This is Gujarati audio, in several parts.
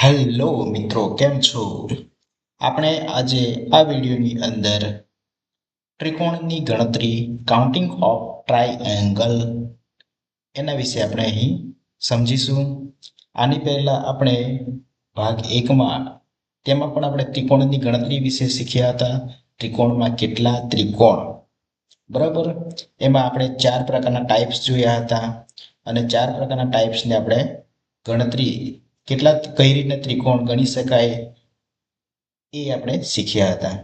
હેલો મિત્રો, કેમ છો? આપણે આજે આ વિડીયોની અંદર ત્રિકોણની ગણતરી કાઉન્ટિંગ ઓફ ટ્રાયએંગલ એના વિશે આપણે અહીં સમજીશું. આની પહેલા આપણે ભાગ 1માં તેમાં પણ આપણે ત્રિકોણની ગણતરી વિશે શીખ્યા હતા. ત્રિકોણમાં કેટલા ત્રિકોણ, બરાબર? એમાં આપણે 4 પ્રકારના ટાઈપ્સ જોયા હતા અને 4 પ્રકારના ટાઈપ્સને આપણે ગણતરી કેટલા કઈ રીતે ત્રિકોણ ગણી શકાય એ આપણે શીખ્યા હતા.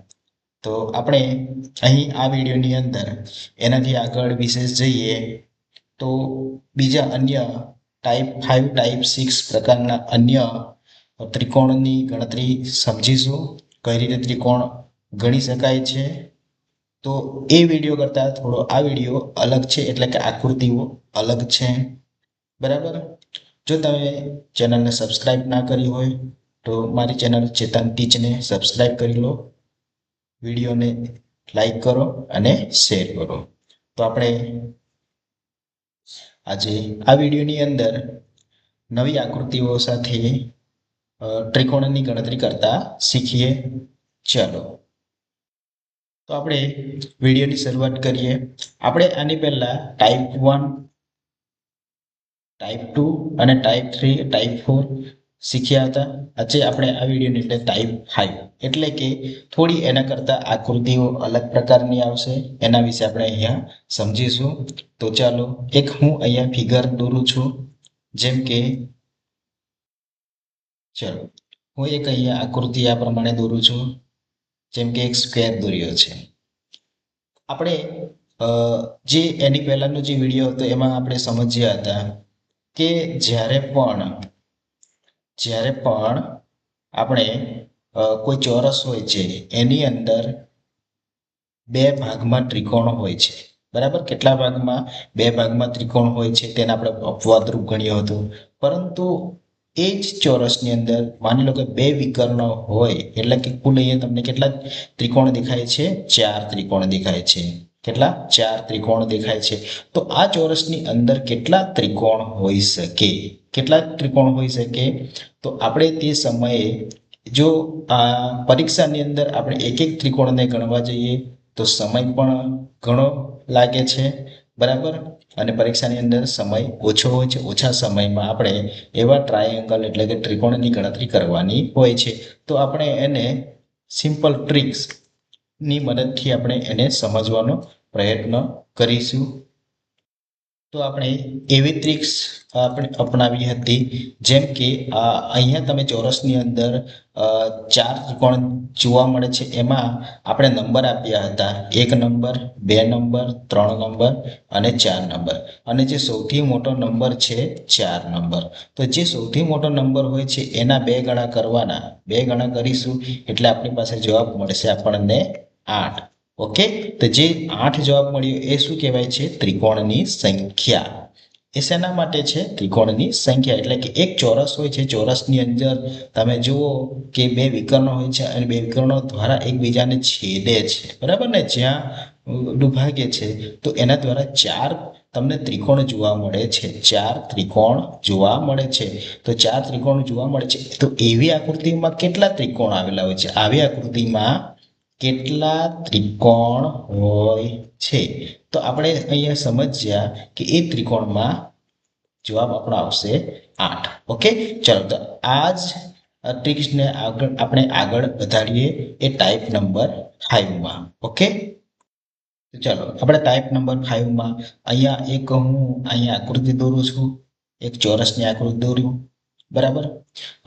તો આપણે અહીં આ વિડીયોની અંદર એનાથી આગળ વિશેષ જઈએ તો બીજા અન્ય ટાઈપ 5 ટાઈપ 6 પ્રકારના અન્ય ત્રિકોણની ગણતરી સમજીશું. કઈ રીતે ત્રિકોણ ગણી શકાય છે. તો એ વિડીયો કરતાં થોડો આ વિડીયો અલગ છે, એટલે કે આકૃતિઓ અલગ છે, બરાબર? જો તમે ચેનલને સબસ્ક્રાઇબ ના કરી હોય તો મારી ચેનલ ચેતન ટીચને સબસ્ક્રાઇબ કરી લો, વિડીયોને લાઈક કરો અને શેર કરો. તો આપણે આજે આ વિડીયોની અંદર નવી આકૃતિઓ સાથે ત્રિકોણની ગણતરી કરતા શીખીએ. ચાલો, તો આપણે વિડીયોની શરૂઆત કરીએ. આપણે આની પહેલા ટાઈપ 1, ટાઈપ 2 અને ટાઈપ 3, ટાઈપ 4 શીખ્યા હતા. આજે આપણે આ વિડીયોની એટલે ટાઈપ 5, એટલે કે થોડી એના કરતાં આકૃતિઓ અલગ પ્રકારની આવશે, એના વિશે આપણે અહીંયા સમજીશું. તો ચાલો, એક હું અહીંયા ફિગર દોરું છું. જેમ કે ચાલો, હું એક અહીંયા આકૃતિ આ પ્રમાણે દોરું છું. જેમ કે એક સ્ક્વેર દોર્યો છે. આપણે જે એની પહેલાનો જે વિડીયો હતો એમાં આપણે સમજ્યા હતા કે જ્યારે પણ આપણે કોઈ ચોરસ હોય છે એની અંદર 2 ભાગમાં ત્રિકોણ હોય છે, બરાબર? કેટલા ભાગમાં? 2 ભાગમાં ત્રિકોણ હોય છે, તેને આપણે અપવાદ રૂપ ગણ્યો હતો. પરંતુ એ જ ચોરસની અંદર માની લો કે 2 વિકર્ણ હોય, એટલે કે કુલ અહીંયા તમને કેટલા ત્રિકોણ દેખાય છે? 4 ત્રિકોણ દેખાય છે. કેટલા? 4 ત્રિકોણ દેખાય છે. તો આ ચોરસની અંદર કેટલા ત્રિકોણ હોઈ શકે? કેટલા ત્રિકોણ હોઈ શકે? તો આપણે તે સમયે જો આ પરીક્ષાની અંદર આપણે એક એક ત્રિકોણને ગણવા જઈએ તો સમય પણ ઘણો લાગે છે, બરાબર? અને પરીક્ષાની અંદર સમય ઓછો હોય છે. ઓછા સમયમાં આપણે એવા ટ્રાયેંગલ એટલે કે ત્રિકોણની ગણતરી કરવાની હોય છે. તો આપણે એને સિમ્પલ ટ્રિક્સની મદદથી આપણે એને સમજવાનો પ્રયત્ન કરીશું. તો આપણે એવી ટ્રિક્સ આપણે અપનાવી હતી, જેમ કે અહીંયા તમે ચોરસની અંદર 4 ત્રિકોણ જોવા મળે છે. એમાં આપણે નંબર આપ્યા હતા: 1 નંબર, 2 નંબર, 3 નંબર અને 4 નંબર. અને જે સૌથી મોટો નંબર છે 4 નંબર. તો જે સૌથી મોટો નંબર હોય છે એના 2 ગણા કરવાના. 2 ગણા કરીશું એટલે આપણી પાસે જવાબ મળશે આપણને 8. ઓકે, તો જે 8 જવાબ મળ્યો એ શું કહેવાય છે? ત્રિકોણની સંખ્યા. એ શેના માટે છે? ત્રિકોણની સંખ્યા. એટલે કે એક ચોરસ હોય છે, ચોરસની અંદર તમે જુઓ કે 2 વિકર્ણો હોય છે અને 2 વિકર્ણો દ્વારા એકબીજાને છેદે છે, બરાબર ને? જ્યાં દુભાગે છે તો એના દ્વારા 4 તમને ત્રિકોણ જોવા મળે છે. 4 ત્રિકોણ જોવા મળે છે. તો 4 ત્રિકોણ જોવા મળે છે. તો એવી આકૃતિમાં કેટલા ત્રિકોણ આવેલા હોય છે? આવી આકૃતિમાં કેટલા ત્રિકોણ હોય છે? તો આપણે અહીંયા સમજ્યા કે એ ત્રિકોણમાં જવાબ આપણો આવશે 8. ઓકે, ચાલો, તો આ જ ટ્રિક્સને આપણે આગળ વધારીએ એ ટાઈપ નંબર 5માં. ઓકે, તો ચાલો આપણે ટાઈપ નંબર 5માં અહીંયા અહીંયા આકૃતિ દોરું છું. એક ચોરસની આકૃતિ દોર્યું, બરાબર?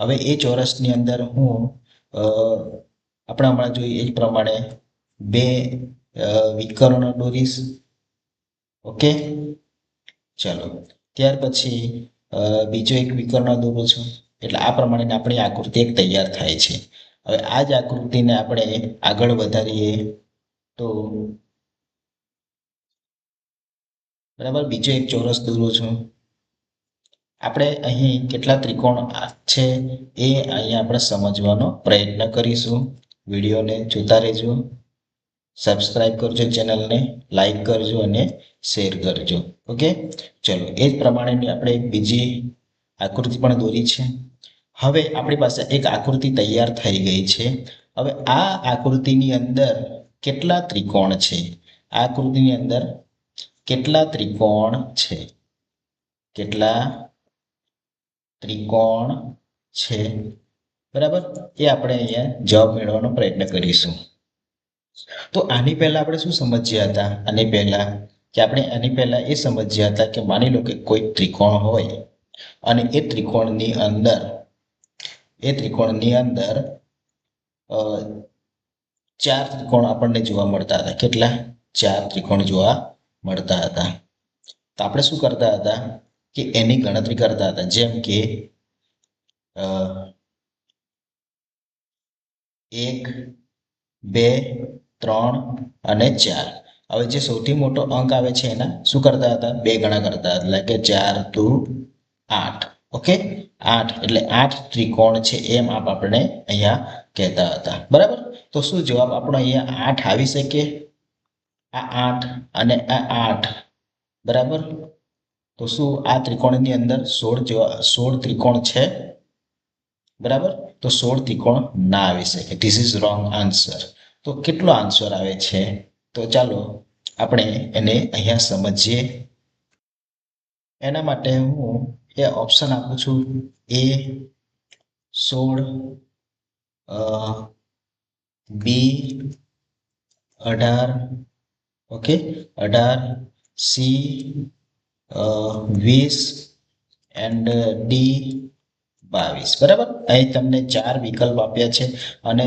હવે એ ચોરસની અંદર હું આપણે હમણાં જોઈએ એ પ્રમાણે 2 વિકર્ણ દોરીશ. ઓકે, ચાલો, ત્યાર પછી બીજો એક વિકર્ણ દોરું છું. એટલે આ પ્રમાણે આપણી આકૃતિ એક તૈયાર થાય છે. હવે આ જ આકૃતિને આપણે આગળ વધારીએ તો બરાબર, બીજો એક ચોરસ દોરું છું. આપણે અહીં કેટલા ત્રિકોણ છે એ અહીંયા આપણે સમજવાનો પ્રયત્ન કરીશું. વિડીયોને જોતા રહેજો, સબસ્ક્રાઇબ કરજો, ચેનલને લાઈક કરજો અને શેર કરજો. ઓકે, ચલો, એ જ પ્રમાણેની આપણે બીજી આકૃતિ પણ દોરી છે. હવે આપણી પાસે એક આકૃતિ તૈયાર થઈ ગઈ છે. હવે આ આકૃતિની અંદર કેટલા ત્રિકોણ છે? આ આકૃતિની અંદર કેટલા ત્રિકોણ છે? કેટલા ત્રિકોણ છે? બરાબર, એ આપણે અહીંયા જવાબ મેળવવાનો પ્રયત્ન કરીશું. તો આની પહેલા આપણે શું સમજ્યા હતા? આની પહેલા એ સમજ્યા હતા કે માની લો કે કોઈ ત્રિકોણ હોય અને એ ત્રિકોણની અંદર ચાર ત્રિકોણ આપણને જોવા મળતા હતા. કેટલા? ચાર ત્રિકોણ જોવા મળતા હતા. તો આપણે શું કરતા હતા કે એની ગણતરી કરતા હતા. જેમ કે 1, 2, 3 અને 4. હવે જે સૌથી મોટો અંક આવે છે એના શું કરતા હતા? 2 ગણા કરતા હતા. એટલે કે 4 દુ 8. ઓકે, 8 એટલે 8 ત્રિકોણ છે એમ આપણે અહીંયા કહેતા હતા. બરાબર, તો શું જવાબ આપણો અહીંયા 8 આવી શકે? આ 8 અને આ 8. બરાબર, તો શું આ ત્રિકોણની અંદર 16 ત્રિકોણ છે? બરાબર, તો 16 ત્રિકોણ ના આવી શકે. This is wrong answer. તો કેટલો આન્સર આવે છે? તો ચાલો આપણે એને અહીંયા સમજીએ. એના માટે હું એ ઓપ્શન આપું છું. A 16, B 18, okay 18, C 20 and D 22. બરાબર, અહીં તમને 4 વિકલ્પ આપ્યા છે અને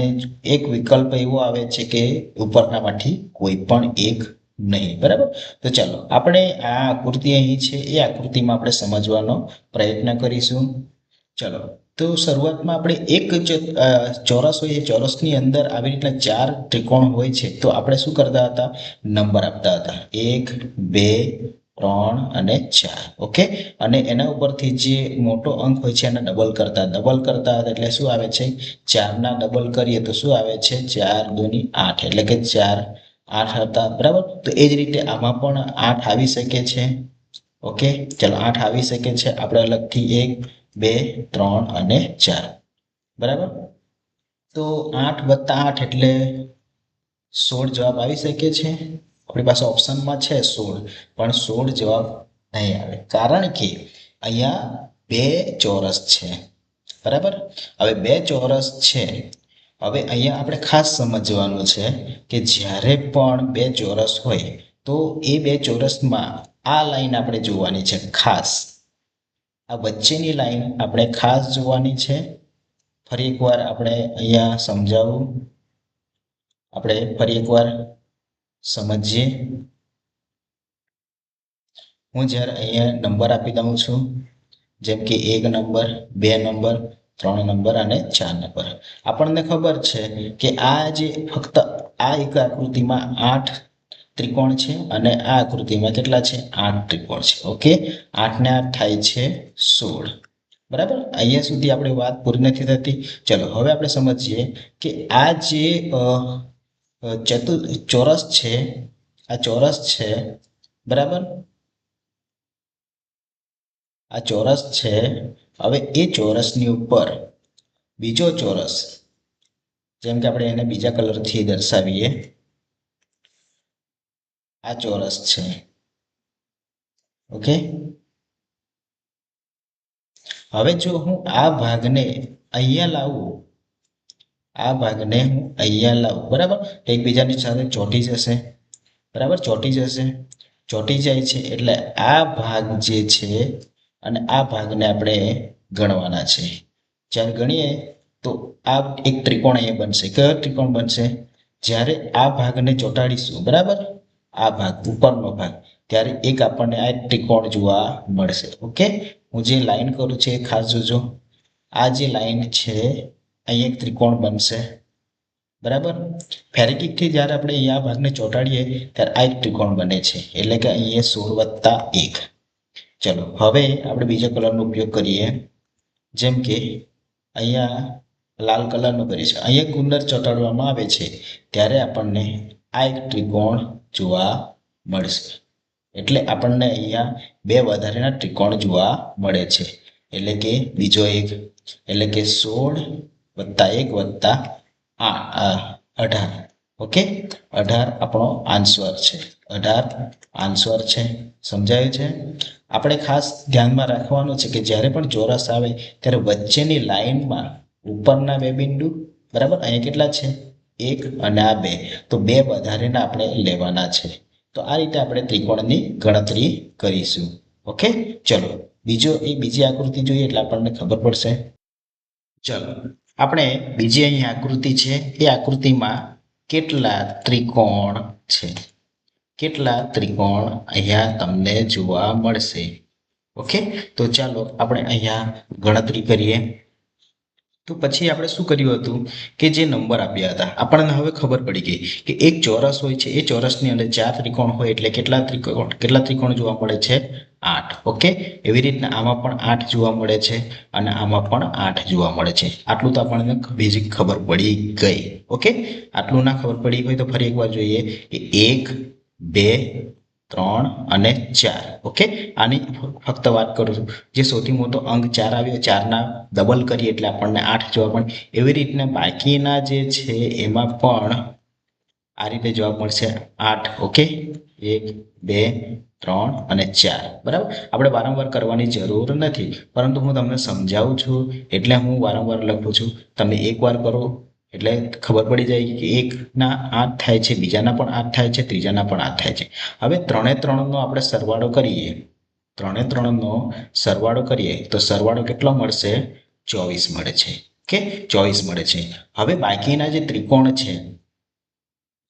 એક વિકલ્પ એવો આવે છે કે ઉપરનામાંથી કોઈ પણ એક નહીં. બરાબર, તો ચાલો આપણે આ આકૃતિ અહીં છે એ આકૃતિમાં આપણે સમજવાનો પ્રયત્ન કરીશું. ચલો, તો શરૂઆતમાં આપણે એક ચોરસ હોય, એ ચોરસની અંદર આવી રીતના 4 ત્રિકોણ હોય છે. તો આપણે શું કરતા હતા? નંબર આપતા હતા. 1, 2, 3 અને 4. ઓકે, અને એના ઉપરથી જે મોટો અંક હોય છે એને ડબલ કરતા હતા. એટલે શું આવે છે? 4 ના ડબલ કરીએ તો શું આવે છે? 4 દુ 8, એટલે કે 4 8 હતા. બરાબર, તો એ જ રીતે આમાં પણ 8 આવી શકે છે. ઓકે, ચલો 8 આવી શકે છે. આપણે અલગથી 1, 2, 3 અને 4. બરાબર, તો 8 + 8 એટલે 16 જવાબ આવી શકે છે. આપણી પાસે ઓપ્શનમાં છે 16, પણ 16 જવાબ નહીં આવે, કારણ કે અહીંયા 2 ચોરસ છે. બરાબર, હવે 2 ચોરસ છે. હવે અહીંયા આપણે ખાસ સમજવાનું છે કે જ્યારે પણ 2 ચોરસ હોય તો એ 2 ચોરસમાં આ લાઈન આપણે જોવાની છે. ખાસ આ વચ્ચેની લાઈન આપણે ખાસ જોવાની છે. ફરી એકવાર આપણે અહીંયા સમજાવું. આપણે ફરી એકવાર સમજીએ. હું જ્યારે અહીંયા નંબર આપી દઉં છું, જેમ કે 1 નંબર, 2 નંબર, 3 નંબર અને 4 નંબર. આપણને ખબર છે કે આ જે ફક્ત આ એક આકૃતિમાં 8 ત્રિકોણ છે અને આ આકૃતિમાં કેટલા છે? 8 ત્રિકોણ છે. ઓકે, 8 ને 8 થાય છે 16. બરાબર, અહીંયા સુધી આપણી વાત પૂરી નથી થતી. ચલો હવે આપણે સમજીએ કે આ જે ચોરસ છે, આ ચોરસ છે. બરાબર, આ ચોરસ છે. હવે એ ચોરસની ઉપર બીજો ચોરસ, જેમ કે આપણે એને બીજા કલરથી દર્શાવીએ. આ ચોરસ છે. ઓકે, હવે જો હું આ ભાગને અહીંયા લાવું, બરાબર, તો એકબીજાની સાથે ચોંટી જશે. બરાબર, ચોંટી જાય છે. એટલે આ ભાગ જે છે અને આ ભાગને આપણે ગણવાના છે. જ્યારે ગણીએ તો આ એક ત્રિકોણ અહીંયા બનશે. કયો ત્રિકોણ બનશે? જ્યારે આ ભાગને ચોંટાડીશું, બરાબર, આ ભાગ ઉપરનો ભાગ, ત્યારે એક આપણને આ ત્રિકોણ જોવા મળશે. ઓકે, હું જે લાઈન કરું છું એ ખાસ જોજો. આ જે લાઈન છે અહીંયા એક ત્રિકોણ બનશે. બરાબર, ફેરકિકથી જ્યારે આપણે અહીંયા ભાગને ચોંટાડીએ ત્યારે આ એક ત્રિકોણ બને છે. એટલે કે અહીંયા 16 + 1. ચલો હવે આપણે બીજા કલરનો ઉપયોગ કરીએ. જેમ કે અહીંયા લાલ કલરનો કરીએ છીએ. અહીંયા ગુંદર ચોંટાડવામાં આવે છે ત્યારે આપણને આ એક ત્રિકોણ જોવા મળશે. એટલે આપણને અહીંયા 2 વધારાના ત્રિકોણ જોવા મળે છે. એટલે કે બીજો એક, એટલે કે 16 + 1 + 18. ઓકે, 18 આપણો આન્સર છે. 18 આન્સર છે. સમજાયું છે? આપણે ખાસ ધ્યાનમાં રાખવાનું છે કે જ્યારે પણ ચોરસ આવે ત્યારે વચ્ચેની લાઈનમાં ઉપરના બે બિંદુ, બરાબર, અહીંયા કેટલા છે? 1 અને આ 2, તો 2 વધારેના આપણે લેવાના છે. તો આ રીતે આપણે ત્રિકોણની ગણતરી કરીશું. ઓકે, ચલો બીજી આકૃતિ જોઈએ એટલે આપણને ખબર પડશે. ચલો, આપણે બીજી અહીં આકૃતિ છે, એ આકૃતિમાં કેટલા ત્રિકોણ છે? કેટલા ત્રિકોણ અહીંયા તમને જોવા મળશે? ઓકે, તો ચાલો આપણે અહીંયા ગણતરી કરીએ. તો પછી આપણે શું કર્યું હતું કે જે નંબર આપ્યા હતા આપણને હવે ખબર પડી ગઈ કે એક ચોરસ હોય છે, એ ચોરસની અંદર 4 ત્રિકોણ હોય એટલે કેટલા ત્રિકોણ જોવા મળે છે? 8. ઓકે, એવી રીતના આમાં પણ 8 જોવા મળે છે અને આમાં પણ 8 જોવા મળે છે. આટલું તો આપણને બેઝિક ખબર પડી ગઈ. ઓકે, આટલું ના ખબર પડી હોય તો ફરી એકવાર જોઈએ કે 1, 2, 3 અને 4. ઓકે, આની ફક્ત વાત કરું છું. જે સૌથી મોટો અંક 4 આવ્યો, 4ના ડબલ કરીએ એટલે આપણને 8 જોવા મળે. એવી રીતના બાકીના જે છે એમાં પણ આ રીતે જવાબ મળશે 8. ઓકે, 1, 2, 3 અને 4. બરાબર, આપણે વારંવાર કરવાની જરૂર નથી, પરંતુ હું તમને સમજાવું છું એટલે હું વારંવાર લખું છું. તમે એકવાર કરો એટલે ખબર પડી જાય કે એકના 8 થાય છે, બીજાના પણ 8 થાય છે, ત્રીજાના પણ 8 થાય છે. હવે 3 નો આપણે સરવાળો કરીએ. 3 નો સરવાળો કરીએ તો સરવાળો કેટલો મળશે? 24 મળે છે. ઓકે, 24 મળે છે. હવે બાકીના જે ત્રિકોણ છે,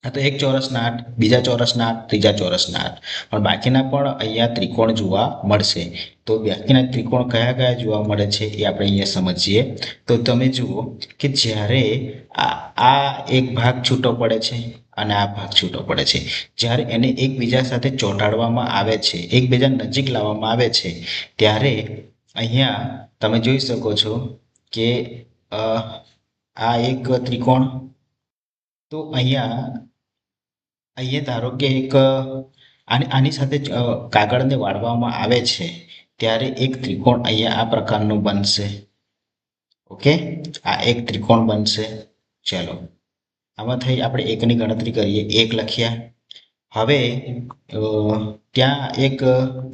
આ તો એક ચોરસના 8, બીજા ચોરસના 8, ત્રીજા ચોરસના 8, પણ બાકીના પણ અહીંયા ત્રિકોણ જોવા મળશે. તો બાકીના ત્રિકોણ કયા કયા જોવા મળે છે એ આપણે અહીંયા સમજીએ. તો તમે જુઓ કે જ્યારે આ એક ભાગ છૂટો પડે છે અને આ ભાગ છૂટો પડે છે, જ્યારે એને એકબીજા સાથે ચોંટાડવામાં આવે છે, એકબીજા નજીક લાવવામાં આવે છે, ત્યારે અહીંયા તમે જોઈ શકો છો કે આ એક ત્રિકોણ, તો અહીંયા ધારો કે એક આની સાથે કાગળને વાળવામાં આવે છે ત્યારે એક ત્રિકોણ અહીંયા આ પ્રકારનું બનશે. ઓકે, આ એક ત્રિકોણ બનશે. ચલો, આમાં થઈ આપણે એકની ગણતરી કરીએ. 1 લખ્યા. હવે ત્યાં એક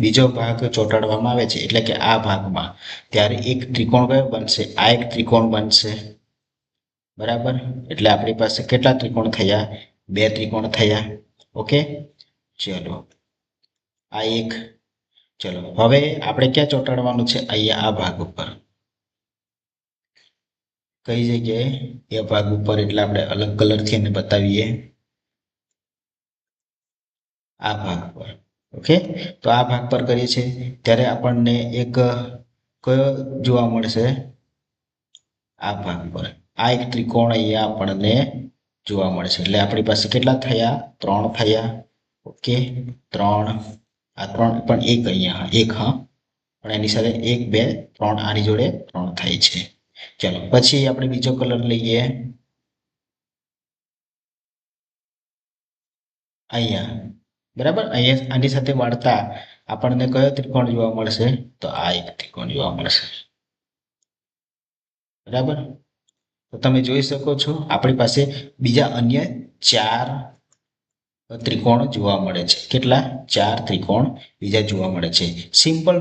બીજો ભાગ ચોંટાડવામાં આવે છે એટલે કે આ ભાગમાં, ત્યારે એક ત્રિકોણ કયો બનશે? આ એક ત્રિકોણ બનશે. બરાબર, એટલે આપણી પાસે કેટલા ત્રિકોણ થયા? 2 ત્રિકોણ થયા. ઓકે, ચલો આ એક. ચલો હવે આપણે ક્યાં ચોંટાડવાનું છે? અહીંયા આ ભાગ ઉપર. કઈ જગ્યાએ? એ ભાગ ઉપર, એટલે આપણે અલગ કલરથી એને બતાવીએ. આ ભાગ પર. ઓકે, તો આ ભાગ પર કરીએ છીએ ત્યારે આપણને એક કયો જોવા મળશે? આ ભાગ પર આ એક ત્રિકોણ અહીંયા આપણને જોવા મળશે. એટલે આપણી પાસે કેટલા થયા? 3 થયા. ઓકે, 3. આ 3 પણ એક અહીંયા એક, હા, પણ એની સાથે 1, 2, 3 આની જોડે 3 થાય છે. ચલો પછી આપણે બીજો કલર લઈએ. અહીંયા, બરાબર, અહીંયા આની સાથે વાળતા આપણને કયો ત્રિકોણ જોવા મળશે? તો આ એક ત્રિકોણ જોવા મળશે. બરાબર, તો તમે જોઈ શકો છો આપણી પાસે બીજા અન્ય 4 ત્રિકોણ જોવા મળે છે. કેટલા? 4 ત્રિકોણ બીજા જોવા મળે છે. સિમ્પલ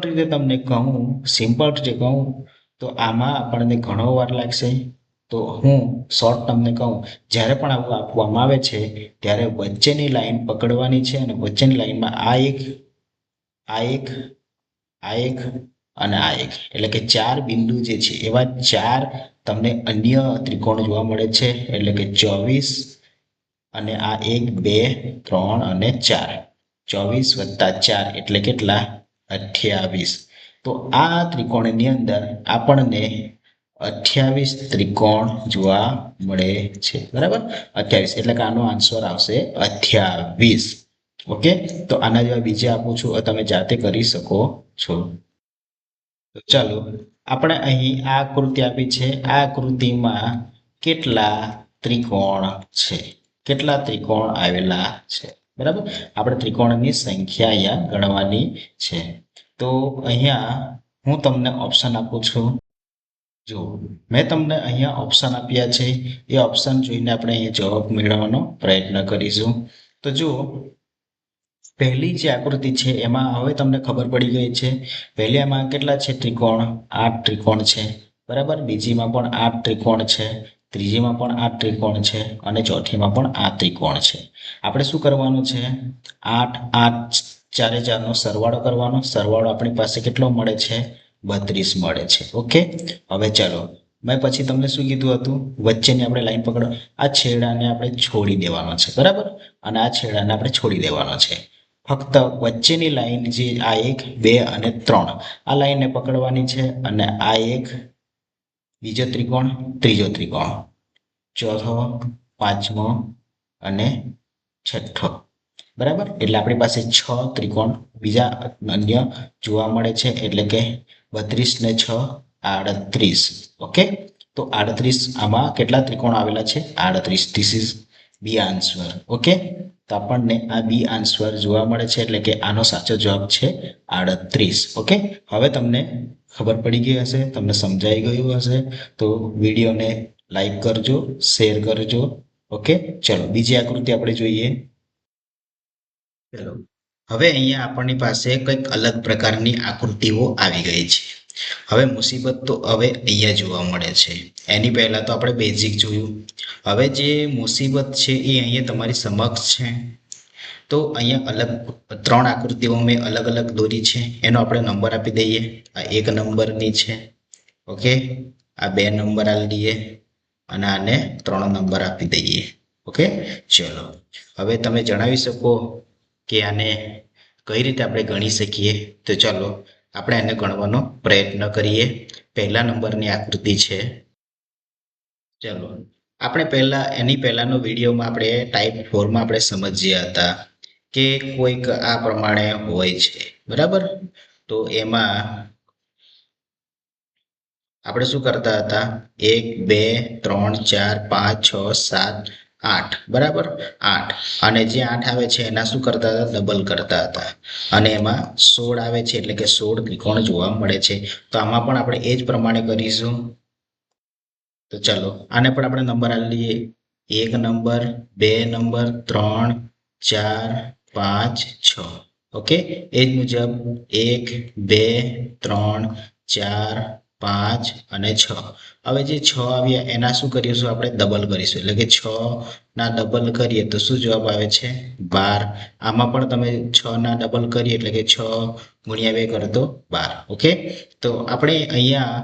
રીતે કહું તો આમાં આપણને ઘણો વાર લાગશે. તો હું શોર્ટ તમને કહું, જ્યારે પણ આવું આપવામાં આવે છે ત્યારે વચ્ચેની લાઈન પકડવાની છે અને વચ્ચેની લાઈનમાં આ એક અને આ એક, એટલે કે 4 બિંદુ જે છે એવા 4 તમને અન્ય ત્રિકોણ જોવા મળે છે. એટલે કે 24 અને આ 1, 2, 3 અને 4. 24 + 4 એટલે કેટલા? 28. તો આ ત્રિકોણની અંદર આપણને 28 ત્રિકોણ જોવા મળે છે. બરાબર, 28 એટલે કે આનો આન્સર આવશે 28. ઓકે, તો આના જેવા બીજા આપું છું, તમે જાતે કરી શકો છો. તો ચાલો આપણે અહીં આ આકૃતિ આપી છે. આ આકૃતિમાં કેટલા ત્રિકોણ છે? કેટલા ત્રિકોણ આવેલા છે? બરાબર, આપણે ત્રિકોણની સંખ્યા અહીંયા ગણવાની છે. તો અહીંયા હું તમને ઓપ્શન આપું છું. જો મેં તમને અહીંયા ઓપ્શન આપ્યા છે, એ ઓપ્શન જોઈને આપણે અહીંયા જવાબ મેળવવાનો પ્રયત્ન કરીશું. તો જુઓ, પહેલી જે આકૃતિ છે એમાં હવે તમને ખબર પડી ગઈ છે. પહેલી એમાં કેટલા છે ત્રિકોણ? 8 ત્રિકોણ છે, બરાબર. બીજીમાં પણ 8 ત્રિકોણ છે, ત્રીજીમાં પણ 8 ત્રિકોણ છે અને ચોથીમાં પણ 8 ત્રિકોણ છે. આપણે શું કરવાનું છે? 8 8 ચારે ચારનો સરવાળો કરવાનો. સરવાળો આપણી પાસે કેટલો મળે છે? 32 મળે છે. ઓકે, હવે ચાલો, મેં પછી તમને શું કીધું હતું? વચ્ચેની આપણે લાઈન પકડો. આ છેડાને આપણે છોડી દેવાનો છે, બરાબર, અને આ છેડાને આપણે છોડી દેવાનો છે. ફક્ત વચ્ચેની લાઈન જે આ 1 2 અને 3 આ લાઈનને પકડવાની છે, અને આ એક બીજો ત્રિકોણ, ત્રીજો ત્રિકોણ, ચોથો, પાંચમો અને છઠ્ઠો, બરાબર. એટલે આપણી પાસે 6 ત્રિકોણ બીજા અન્ય જોવા મળે છે, એટલે કે 32 ને 6 38. ઓકે, તો 38 આમાં કેટલા ત્રિકોણ આવેલા છે? 38. This is B answer. Okay, તો આપણને આ બી આન્સર જોવા મળે છે, એટલે કે આનો સાચો જવાબ છે 38. ઓકે, હવે તમને ખબર પડી ગઈ હશે, તમને સમજાઈ ગયું હશે. તો વિડીયોને લાઈક કરજો, શેર કરજો. ઓકે, ચલો બીજી આકૃતિ આપણે જોઈએ. ચલો, હવે અહીંયા આપણી પાસે કંઈક અલગ પ્રકારની આકૃતિઓ આવી ગઈ છે. હવે મુસીબત તો હવે અહીંયા જોવા મળે છે. એની પહેલા તો આપણે બેઝિક જોયું. હવે જે મુસીબત છે એ અહીંયા તમારી સમક્ષ છે. તો અહીંયા અલગ 3 આકૃતિઓ મેં અલગ અલગ દોરી છે, એનો આપણે નંબર આપી દઈએ. આ 1 નંબરની છે. ઓકે, આ 2 નંબર આપી દઈએ અને આને 3 નંબર આપી દઈએ. ઓકે, ચલો હવે તમે જણાવી શકો કે આને કઈ રીતે આપણે ગણી શકીએ. તો ચાલો આપણે એને ગણવાનો પ્રયત્ન કરીએ. પહેલા નંબરની આકૃતિ છે. ચાલો આપણે એની પહેલાનો વિડીયોમાં આપણે ટાઈપ 4માં આપણે સમજ્યા હતા કે કોઈક આ પ્રમાણે હોય છે, બરાબર. તો એમાં આપણે શું કરતા હતા? 1 2 3 4 5 6 7 8, બરાબર. 8 અને જે 8 આવે છે એના શું કરતા હતા? ડબલ કરતા હતા. અને એમાં 16 આવે છે, એટલે કે 16 ત્રિકોણ જોવા મળે છે. તો આમાં પણ આપણે એ જ પ્રમાણે કરીશું. તો ચાલો આને પણ આપણે નંબર આપી લઈએ. 1 નંબર, 2 નંબર, 3 4 5 6. ઓકે, એ જ મુજબ 1 2 3 4 5 અને 6. હવે જે 6 આવ્યા એના શું કરીશું? આપણે ડબલ કરીશું, એટલે કે 6 ના ડબલ કરીએ તો શું જવાબ આવે છે? 12. આમાં પણ તમે 6 ના ડબલ કરીએ એટલે કે 6 ગુણ્યા 2 કરો તો 12. ઓકે, તો આપણે અહીંયા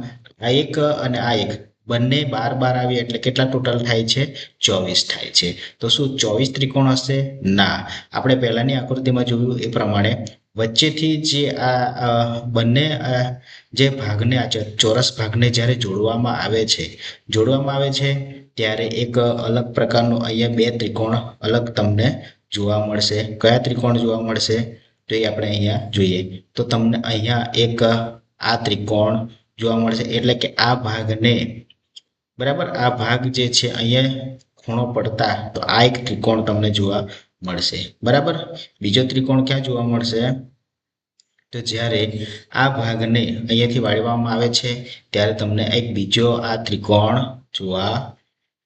આ એક અને આ એક બંને 12 12 આવ્યા એટલે કેટલા ટોટલ થાય છે? 24 થાય છે. તો શું 24 ત્રિકોણ હશે? ના, આપણે પહેલાની આકૃતિમાં જોયું એ પ્રમાણે વચ્ચેથી જે આ બંને જે ભાગને આ ચોરસ ભાગને જ્યારે જોડવામાં આવે છે ત્યારે એક અલગ પ્રકારનો અહીંયા 2 ત્રિકોણ અલગ તમને જોવા મળશે. કયા ત્રિકોણ જોવા મળશે? તો એ આપણે અહીંયા જોઈએ. તો તમને અહીંયા એક આ ત્રિકોણ જોવા મળશે, એટલે કે આ ભાગને, બરાબર, આ ભાગ જે છે અહીંયા ખૂણો પડતા તો આ એક ત્રિકોણ તમને જોવા મળશે, બરાબર. બીજો ત્રિકોણ ક્યાં જોવા મળશે? તો જ્યારે આ ભાગને અહીંયાથી વાળવામાં આવે છે ત્યારે તમને એક બીજો આ ત્રિકોણ જોવા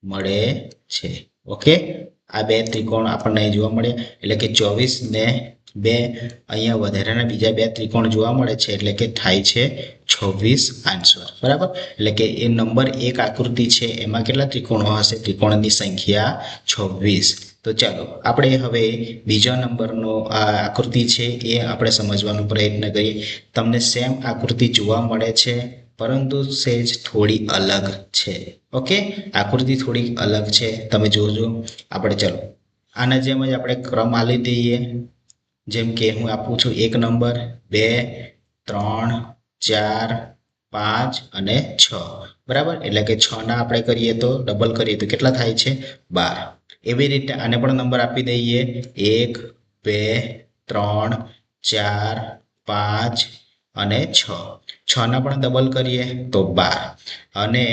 મળે છે. ઓકે, આ 2 ત્રિકોણ આપણને જોવા મળે, એટલે કે 24 ને 2 અહીંયા વધારાના બીજા 2 ત્રિકોણ જોવા મળે છે, એટલે કે થાય છે 26 આન્સર, બરાબર. એટલે કે એ નંબર 1 આકૃતિ છે એમાં કેટલા ત્રિકોણો હશે? ત્રિકોણની સંખ્યા 26. તો ચાલો આપણે હવે બીજા નંબરનો આ આકૃતિ છે એ આપણે સમજવાનો પ્રયત્ન કરીએ. તમને સેમ આકૃતિ જોવા મળે છે, પરંતુ સહેજ થોડી અલગ છે. ઓકે, આકૃતિ થોડી અલગ છે, તમે જોજો. આપણે ચાલો આના જેમ જ આપણે ક્રમ આલી દઈએ. જેમ કે હું આપું છું 1 નંબર, 2 3 4 5 અને 6, બરાબર. એટલે કે 6 ના આપણે કરીએ તો ડબલ કરીએ તો કેટલા થાય છે? 12. એવી રીતે આને પણ નંબર આપી દઈએ. 1 2 3 4 5 અને 6. 6 ના પણ ડબલ કરીએ તો 12. અને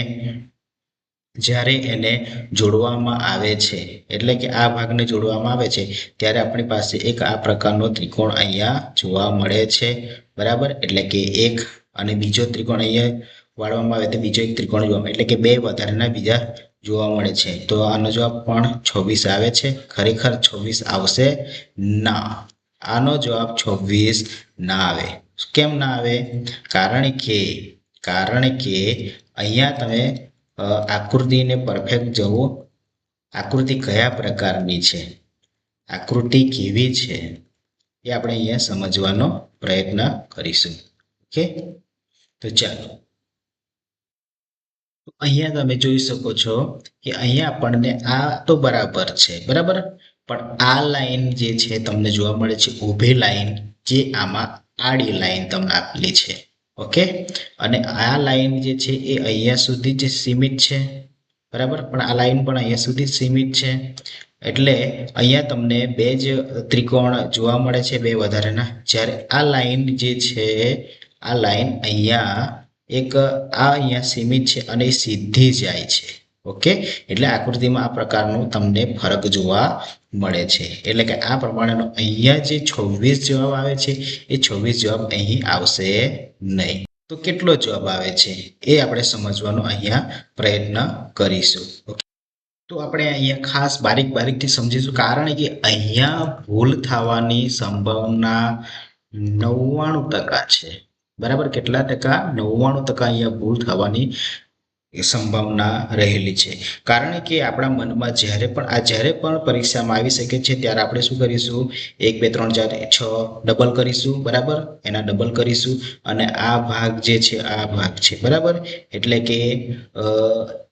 જ્યારે એને જોડવામાં આવે છે, એટલે કે આ ભાગને જોડવામાં આવે છે ત્યારે આપણી પાસે એક આ પ્રકારનો ત્રિકોણ અહીંયા જોવા મળે છે, બરાબર. એટલે કે એક અને બીજો ત્રિકોણ અહીંયા વાળવામાં આવે તો બીજો એક ત્રિકોણ જોવા મળે, એટલે કે બે વધારાના બીજા જોવા મળે છે. તો આનો જવાબ પણ 26 આવે છે. ખરેખર 26 આવશે ના. આનો જવાબ 26 ના આવે. કેમ ના આવે? કારણ કે અહીંયા તમે આકૃતિને પરફેક્ટ જુઓ. આકૃતિ કયા પ્રકારની છે, આકૃતિ કેવી છે એ આપણે અહીંયા સમજવાનો પ્રયત્ન કરીશું. ઓકે, તો ચાલો. અહીંયા તમે જોઈ શકો છો કે અહીંયા આપણને આ તો બરાબર છે, બરાબર, પણ આ લાઈન જે છે તમને જોવા મળે છે ઊભી લાઈન, જે આમાં આડી લાઈન તમને આપેલી છે. ઓકે, અને આ લાઈન જે છે એ અહીંયા સુધી જ સીમિત છે, બરાબર, પણ આ લાઈન પણ અહીંયા સુધી સીમિત છે. એટલે અહીંયા તમને બે જ ત્રિકોણ જોવા મળે છે, બે વધારાના. જ્યારે આ લાઈન જે છે, આ લાઈન અહીંયા એક આ અહીંયા સીમિત છે અને સીધી જાય છે. ઓકે, એટલે આકૃતિમાં આ પ્રકારનું તમને ફરક જોવા મળે છે. એટલે કે આ પ્રમાણેનો અહીંયા જે 26 જવાબ આવે છે એ 26 જવાબ અહીં આવશે નહીં. તો કેટલો જવાબ આવે છે એ આપણે સમજવાનો અહીંયા પ્રયત્ન કરીશું. ઓકે, તો આપણે અહીંયા ખાસ બારીકથી સમજીશું, કારણ કે અહીંયા ભૂલ થવાની સંભાવના 99% છે. બરાબર, કેટલા ટકા? 99% અહીંયા ભૂલ થવાની સંભાવના રહેલી છે. કારણ કે આપણા મનમાં જ્યારે પણ પરીક્ષામાં આવી શકે છે ત્યારે આપણે શું કરીશું? 1 2 3 4 6 ડબલ કરીશું, બરાબર, એના ડબલ કરીશું અને આ ભાગ જે છે આ ભાગ છે, બરાબર, એટલે કે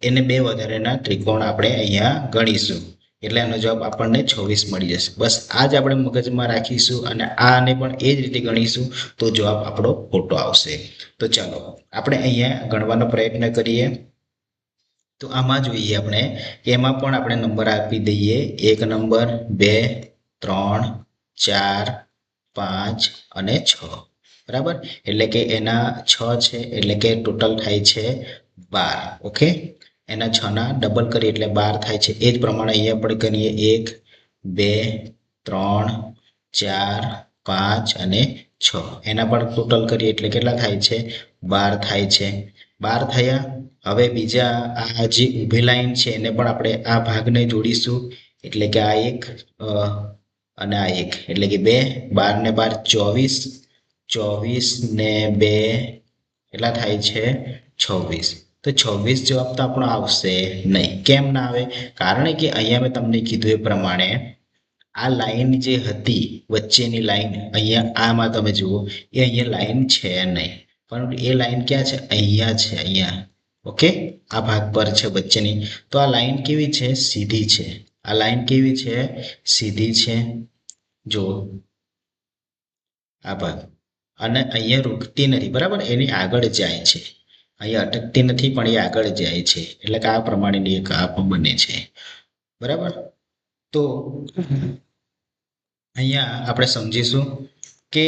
એને બે વધારેના ત્રિકોણ આપણે અહીંયા ગણીશું, એટલે એનો જવાબ આપણને 26 મળી જશે. બસ આ જ આપણે મગજમાં રાખીશું અને આને પણ એ જ રીતે ગણીશું તો જવાબ આપણો ખોટો આવશે. તો ચાલો આપણે અહીંયા ગણવાનો પ્રયત્ન કરીએ. તો આમાં જોઈએ આપણે કે એમાં પણ આપણે નંબર આપી દઈએ. 1 નંબર, 2 3 4 5 અને 6, બરાબર, એટલે કે એના 6 છે, એટલે કે ટોટલ થાય છે 12. ઓકે, એના 6 ના ડબલ કરીએ એટલે 12 થાય છે. એ જ પ્રમાણે અહીંયા પણ કરીએ 1 2 3 4 5 અને 6, એના પણ ટોટલ કરીએ એટલે કેટલા થાય છે? 12 થાય છે. 12 થયા. હવે બીજા આ જે ઊભી લાઈન છે એને પણ આપણે આ ભાગને જોડીશું, એટલે કે આ એક અને આ એક, એટલે કે 2 12 ને 12 24 ને 2 કેટલા થાય છે? 26. તો 26 જવાબ તો આપણો આવશે નહીં. કેમ ના આવે? કારણ કે અહીંયા મેં તમને કીધું એ પ્રમાણે આ લાઈન જે હતી વચ્ચેની લાઈન, અહીંયા આમાં તમે જુઓ એ અહીંયા લાઈન છે નહીં, પરંતુ એ લાઈન ક્યાં છે? અહીંયા છે, અહીંયા. ઓકે, આ ભાગ પર છે વચ્ચેની. તો આ લાઈન કેવી છે? સીધી છે. આ લાઈન કેવી છે? સીધી છે. જો આ ભાગ, અને અહીંયા રૂકતી નથી, બરાબર, એની આગળ જાય છે. અહીંયા અટકતી નથી પણ એ આગળ જાય છે, એટલે કે આ પ્રમાણેની એક આપ બને છે, બરાબર. તો અહીંયા આપણે સમજીશું કે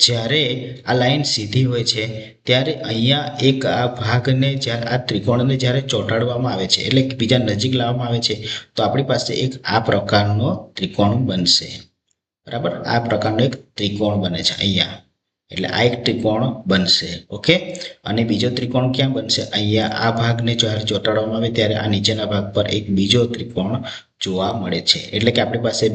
જ્યારે આ લાઈન સીધી હોય છે ત્યારે અહીંયા એક આ ભાગને, જ્યારે આ ત્રિકોણને જ્યારે ચોંટાડવામાં આવે છે, એટલે બીજા નજીક લાવવામાં આવે છે, તો આપણી પાસે એક આ પ્રકારનો ત્રિકોણ બનશે, બરાબર. આ પ્રકારનો એક ત્રિકોણ બને છે અહીંયા, એટલે આ એક ત્રિકોણ બનશે. ઓકે, અને બીજો ત્રિકોણ ક્યાં બનશે? અહીંયા આ ભાગને જ્યારે ચોંટાડવામાં આવે ત્યારે આ નીચેના ભાગ પર એક બીજો ત્રિકોણ જોવા મળે છે, એટલે કે આપણી પાસે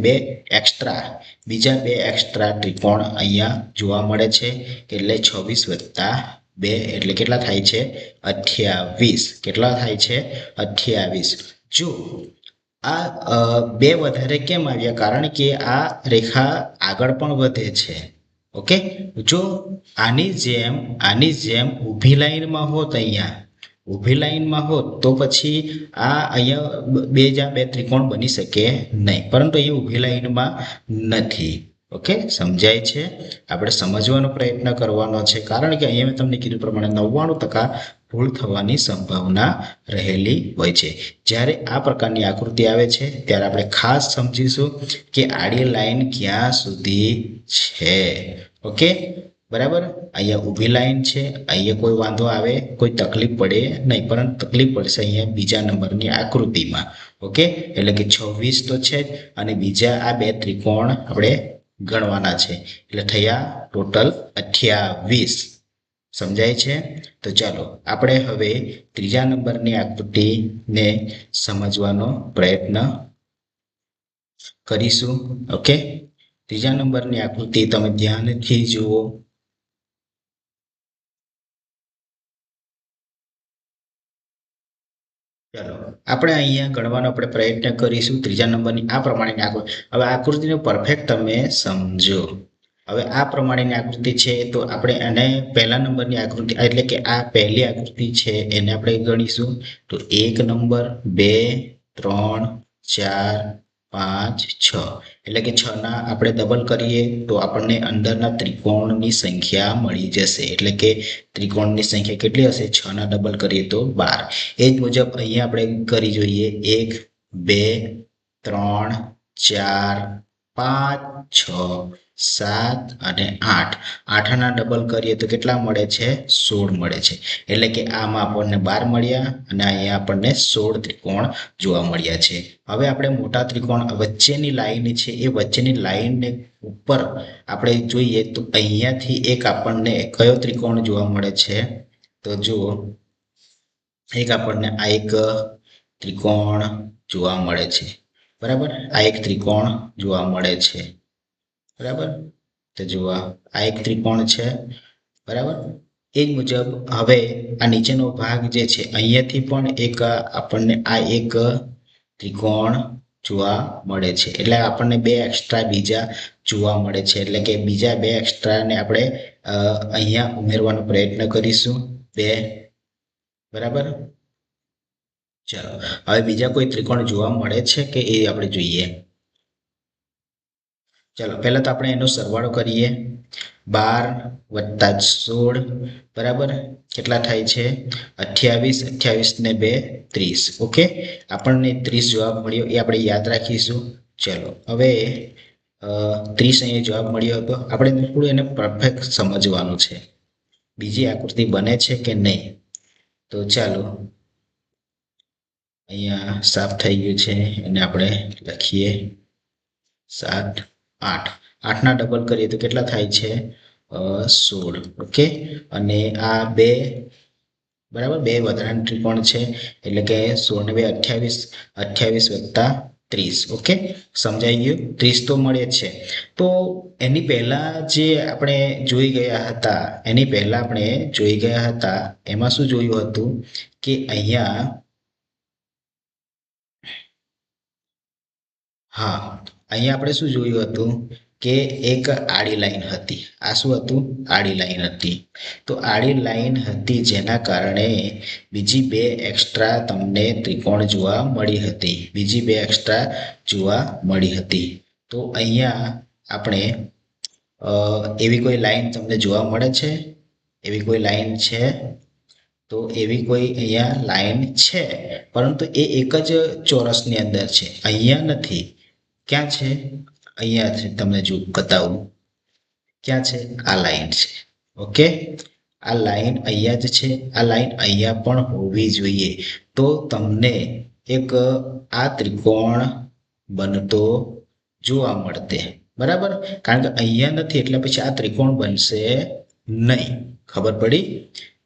બીજા બે એક્સ્ટ્રા ત્રિકોણ અહીંયા જોવા મળે છે. એટલે 26 + 2 એટલે કેટલા થાય છે? 28. કેટલા થાય છે? 28. જો આ બે વધારે કેમ આવ્યા? કારણ કે આ રેખા આગળ પણ વધે છે. ઓકે, જો આની જેમ ઊભી લાઈનમાં હોત, અહીંયા ઊભી લાઈનમાં હોત તો પછી આ અહીંયા બે ત્રિકોણ બની શકે નહીં, પરંતુ અહીંયા ઊભી લાઈનમાં નથી. ઓકે, સમજાય છે? આપણે સમજવાનો પ્રયત્ન કરવાનો છે, કારણ કે અહીંયા મેં તમને કીધું પ્રમાણે 99% ભૂલ થવાની સંભાવના રહેલી હોય છે. જ્યારે આ પ્રકારની આકૃતિ આવે છે ત્યારે આપણે ખાસ સમજીશું કે આડી લાઈન ક્યાં સુધી છે. ઓકે, બરાબર. અહીંયા ઊભી લાઈન છે, અહીંયા કોઈ વાંધો આવે, કોઈ તકલીફ પડે નહીં, પરંતુ તકલીફ પડશે અહીંયા બીજા નંબરની આકૃતિમાં. ઓકે, એટલે કે 26 તો છે જ, અને બીજા આ બે ત્રિકોણ આપણે ગણવાના છે, એટલે થયા ટોટલ 28. સમજાય છે? તો ચાલો આપણે હવે ત્રીજા નંબરની આકૃતિને સમજવાનો પ્રયત્ન કરીશું. ઓકે, ત્રીજા નંબરની આકૃતિ તમે ધ્યાનથી જુઓ. ચાલો આપણે અહીંયા ગણવાનો આપણે પ્રયત્ન કરીશું ત્રીજા નંબરની આ પ્રમાણેની આકૃતિ. હવે આકૃતિને પરફેક્ટ તમે સમજો. હવે આ પ્રમાણેની આકૃતિ છે તો આપણે એને પહેલા નંબરની આકૃતિ એટલે કે આ પહેલી આકૃતિ છે એને આપણે ગણીશું. તો 1 નંબર, 2, 3, 4, 5, 6 એટલે કે 6 ના આપણે ડબલ કરીએ તો આપણને અંદરના ત્રિકોણની સંખ્યા મળી જશે. એટલે કે ત્રિકોણની સંખ્યા કેટલી હશે? 6 ના ડબલ કરીએ તો 12. એ જ મુજબ અહીંયા આપણે કરી જોઈએ 1, 2, 3, 4, 5, 6, 7 અને 8. 8 ના ડબલ કરીએ તો કેટલા મળે છે? 16 મળે છે. એટલે કે આમાં આપણને 12 મળ્યા અને અહીંયા આપણને 16 ત્રિકોણ જોવા મળ્યા છે. હવે આપણે મોટા ત્રિકોણ વચ્ચેની લાઈન છે એ વચ્ચેની લાઈનને ઉપર આપણે જોઈએ તો અહીંયાથી એક આપણને કયો ત્રિકોણ જોવા મળે છે? તો જુઓ, એક આપણને આ એક ત્રિકોણ જોવા મળે છે. બરાબર, આ એક ત્રિકોણ જોવા મળે છે. બરાબર, તો જુઓ આ એક ત્રિકોણ છે. બરાબર, એ જ મુજબ હવે આ નીચેનો ભાગ જે છે અહીંયાથી પણ એક આપણને આ એક ત્રિકોણ જોવા મળે છે. એટલે આપણને બે એક્સ્ટ્રા બીજા જોવા મળે છે. એટલે કે બીજા બે એક્સ્ટ્રાને આપણે અહીંયા ઉમેરવાનો પ્રયત્ન કરીશું. 2. બરાબર, ચાલો હવે બીજા કોઈ ત્રિકોણ જોવા મળે છે કે એ આપણે જોઈએ. ચાલો પહેલા તો આપણે એનો સરવાળો કરીએ. 12 + 16 બરાબર કેટલા થાય છે? 28. 28 ને 2 30. ઓકે, આપણને 30 જવાબ મળ્યો એ આપણે યાદ રાખીશું. ચલો હવે 30 અહીંયા જવાબ મળ્યો હતો. આપણે થોડું એને પરફેક્ટ સમજવાનું છે. બીજી આકૃતિ બને છે કે નહીં? તો ચાલો અહીંયા સાફ થઈ ગયું છે એને આપણે લખીએ 7, 8. 8 ના ડબલ કરીએ તો કેટલા થાય છે? 16. ઓકે, અને આ 2 બરાબર 2 વધારાના ત્રિકોણ છે એટલે કે 16 ને 2 28. 28 + 30. ઓકે, સમજાઈ ગયું? 30 તો મળે છે. તો એની પહેલા જે આપણે જોઈ ગયા હતા એમાં શું જોયું હતું કે અહીંયા અહીંયા આપણે શું જોયું હતું કે એક આડી લાઈન હતી. આ શું હતું? આડી લાઈન હતી. તો આડી લાઈન હતી જેના કારણે બીજી બે એક્સ્ટ્રા તમને ત્રિકોણ જોવા મળી હતી. તો અહીંયા આપણે એવી કોઈ લાઈન તમને જોવા મળે છે? એવી કોઈ લાઈન છે? તો એવી કોઈ અહીંયા લાઈન છે, પરંતુ એ એક જ ચોરસની અંદર છે, અહીંયા નથી. ક્યાં છે? અહીંયા છે. તમને જો બતાવું ક્યાં છે? આ લાઈન છે. ઓકે, આ લાઈન અહીંયા જ છે. આ લાઈન અહીંયા પણ હોવી જોઈએ. તો તમને એક આ ત્રિકોણ બનતો જોવા મળતે. બરાબર, કારણ કે અહીંયા નથી એટલે પછી આ ત્રિકોણ બનશે નહીં. ખબર પડી?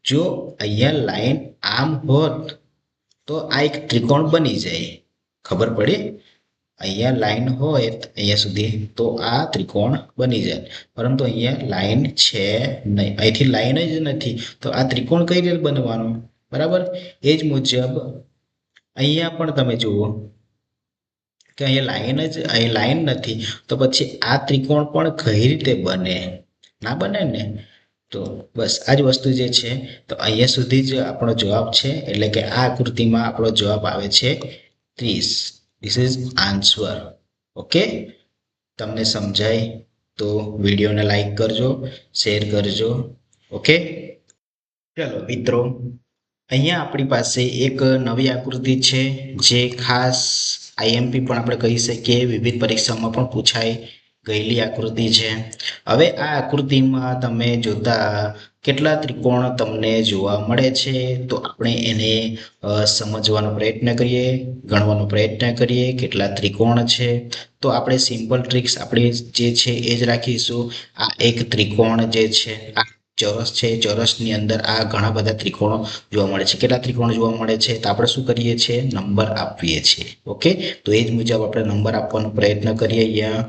જો અહીંયા લાઈન આમ હોત તો આ એક ત્રિકોણ બની જાય. ખબર પડી? અહીંયા લાઈન હોય અહીંયા સુધી તો આ ત્રિકોણ બની જાય, પરંતુ અહીંયા લાઈન છે નહીં. અહીંથી લાઈન જ નથી તો આ ત્રિકોણ કઈ રીતે બનવાનો? બરાબર, એ જ મુજબ અહીંયા પણ તમે જુઓ કે અહીંયા લાઈન નથી તો પછી આ ત્રિકોણ પણ કઈ રીતે બને? ના બને ને. તો બસ આ જ વસ્તુ જે છે. તો અહીંયા સુધી જ આપણો જવાબ છે. એટલે કે આ આકૃતિમાં આપણો જવાબ આવે છે 30. This is answer. ઓકે, તમને સમજાય તો વિડીયોને લાઈક કરજો, શેર કરજો. ઓકે, ચાલો મિત્રો, અહીંયા આપણી પાસે એક નવી આકૃતિ છે જે ખાસ આઈએમપી પણ આપણે કહી શકીએ, વિવિધ પરીક્ષામાં પણ પૂછાઈ ગયેલી આકૃતિ છે. હવે આ આકૃતિમાં તમે જોતા કેટલા ત્રિકોણ તમને જોવા મળે છે? તો આપણે એને સમજવાનો પ્રયત્ન કરીએ, ગણવાનો પ્રયત્ન કરીએ કેટલા ત્રિકોણ છે. તો આપણે સિમ્પલ ટ્રિક્સ આપણે જે છે એ જ રાખીશું. આ એક ત્રિકોણ જે છે આ ચોરસ છે, ચોરસની અંદર આ ઘણા બધા ત્રિકોણો જોવા મળે છે. કેટલા ત્રિકોણ જોવા મળે છે? તો આપણે શું કરીએ છીએ? નંબર આપીએ છીએ. ઓકે, તો એ જ મુજબ આપણે નંબર આપવાનો પ્રયત્ન કરીએ. અહીંયા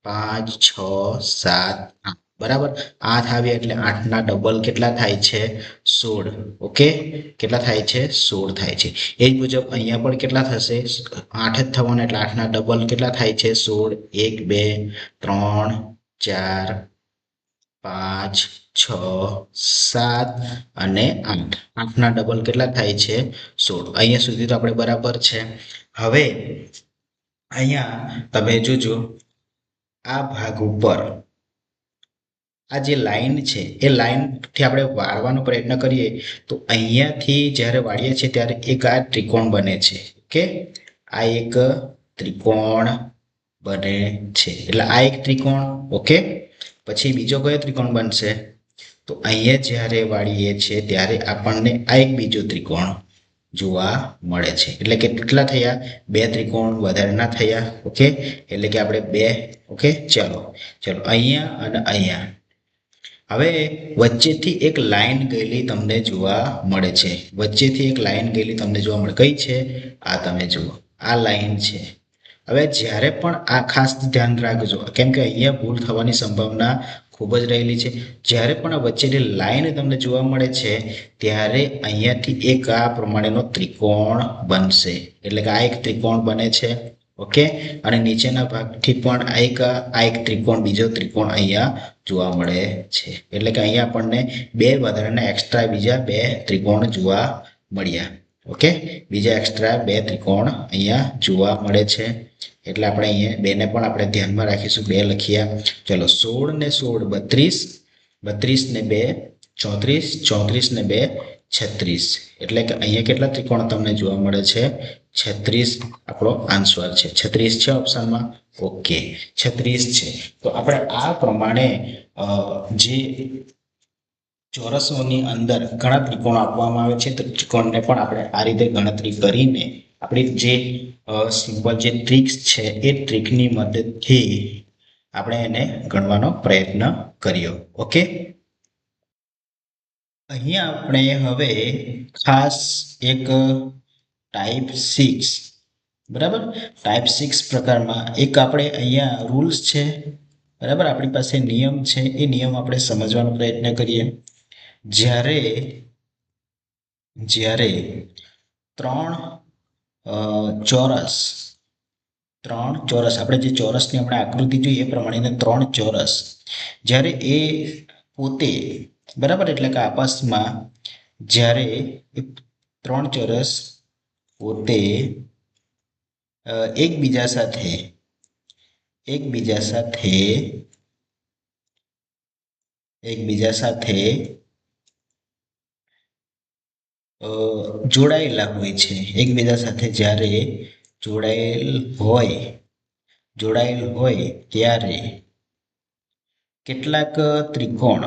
5, 6, 7, 8. બરાબર, 8 આવ્યા એટલે 8ના ડબલ કેટલા થાય છે? 16. ઓકે, કેટલા થાય છે? 16 થાય છે. એ જ મુજબ અહીંયા પણ કેટલા થશે? 8 જ થવાના એટલે 8ના ડબલ કેટલા થાય છે? 16. 1, 2, 3, 4, 5, 6, 7 અને 8. 8ના ડબલ કેટલા થાય છે? 16. અહીંયા સુધી તો આપણે બરાબર છે. હવે અહીંયા તમે જોજો, આ ભાગ ઉપર આ જે લાઈન છે એ લાઈનથી આપણે વાળવાનો પ્રયત્ન કરીએ તો અહીંયાથી જ્યારે વાળીએ છીએ ત્યારે એક આ ત્રિકોણ બને છે. ઓકે, આ એક ત્રિકોણ બને છે. એટલે આ એક ત્રિકોણ. ઓકે, પછી બીજો કયો ત્રિકોણ બનશે? તો અહીંયા જ્યારે વાળીએ છીએ ત્યારે આપણને આ એક બીજો ત્રિકોણ જોવા મળે છે. એટલે કે કેટલા થયા? 2 ત્રિકોણ, વધારે ના થયા. ઓકે, એટલે કે આપણે 2. ઓકે, ચલો અહીંયા અને અહીંયા. હવે વચ્ચેથી એક લાઈન ગયેલી તમને જોવા મળે છે. વચ્ચેથી એક લાઈન ગયેલી તમને જોવા મળે. કઈ છે? આ તમે જુઓ, આ લાઈન છે. હવે જ્યારે પણ આ ખાસ ધ્યાન રાખજો, કેમ કે અહીંયા ભૂલ થવાની સંભાવના ખૂબ જ રહેલી છે. જ્યારે પણ આ વચ્ચેની લાઈન તમને જોવા મળે છે ત્યારે અહીંયાથી એક આ પ્રમાણેનો ત્રિકોણ બનશે. એટલે કે આ એક ત્રિકોણ બને છે. ઓકે, અને નીચેના ભાગથી પણ આ એક ત્રિકોણ, બીજો ત્રિકોણ અહીંયા જોવા મળે છે. એટલે કે અહીંયા આપણને 2 વધારાના એક્સ્ટ્રા બીજા 2 ત્રિકોણ જોવા મળ્યા. ઓકે, બીજા એક્સ્ટ્રા 2 ત્રિકોણ અહીંયા જોવા મળે છે. એટલે આપણે અહીંયા 2ને પણ આપણે ધ્યાનમાં રાખીશું. 2 લખ્યા. ચલો, 16 ને 16 32, 32 ને 2 34, 34 ને 2 36. એટલે કે અહીંયા કેટલા ત્રિકોણ તમને જોવા મળે છે? 36 આપણો આન્સર છે. 36 છે ઓપ્શનમાં. ઓકે, 36 છે. તો આપણે આ પ્રમાણે જે ચોરસોની અંદર ઘણા ત્રિકોણ આપવામાં આવે છે, તો ત્રિકોણને પણ આપણે આ રીતે ગણતરી કરીને આપણી જે સિમ્પલ જે ટ્રિક્સ છે એ ટ્રિકની મદદથી આપણે એને ગણવાનો પ્રયત્ન કર્યો. ઓકે, અહીંયા આપણે હવે ખાસ એક ટાઈપ 6, બરાબર, ટાઈપ 6 પ્રકારમાં એક આપણે અહીંયા રૂલ્સ છે. બરાબર, આપણી પાસે નિયમ છે. એ નિયમ આપણે સમજવાનો પ્રયત્ન કરીએ. જ્યારે ત્રણ ચોરસ આપણે જે ચોરસની હમણાં આકૃતિ જોઈએ એ પ્રમાણે 3 ચોરસ જ્યારે એ પોતે, બરાબર, એટલે કે આપસમાં જ્યારે 3 ચોરસ પોતે એકબીજા સાથે જોડાયેલા હોય છે. એકબીજા સાથે જ્યારે જોડાયેલ હોય ત્યારે કેટલાક ત્રિકોણ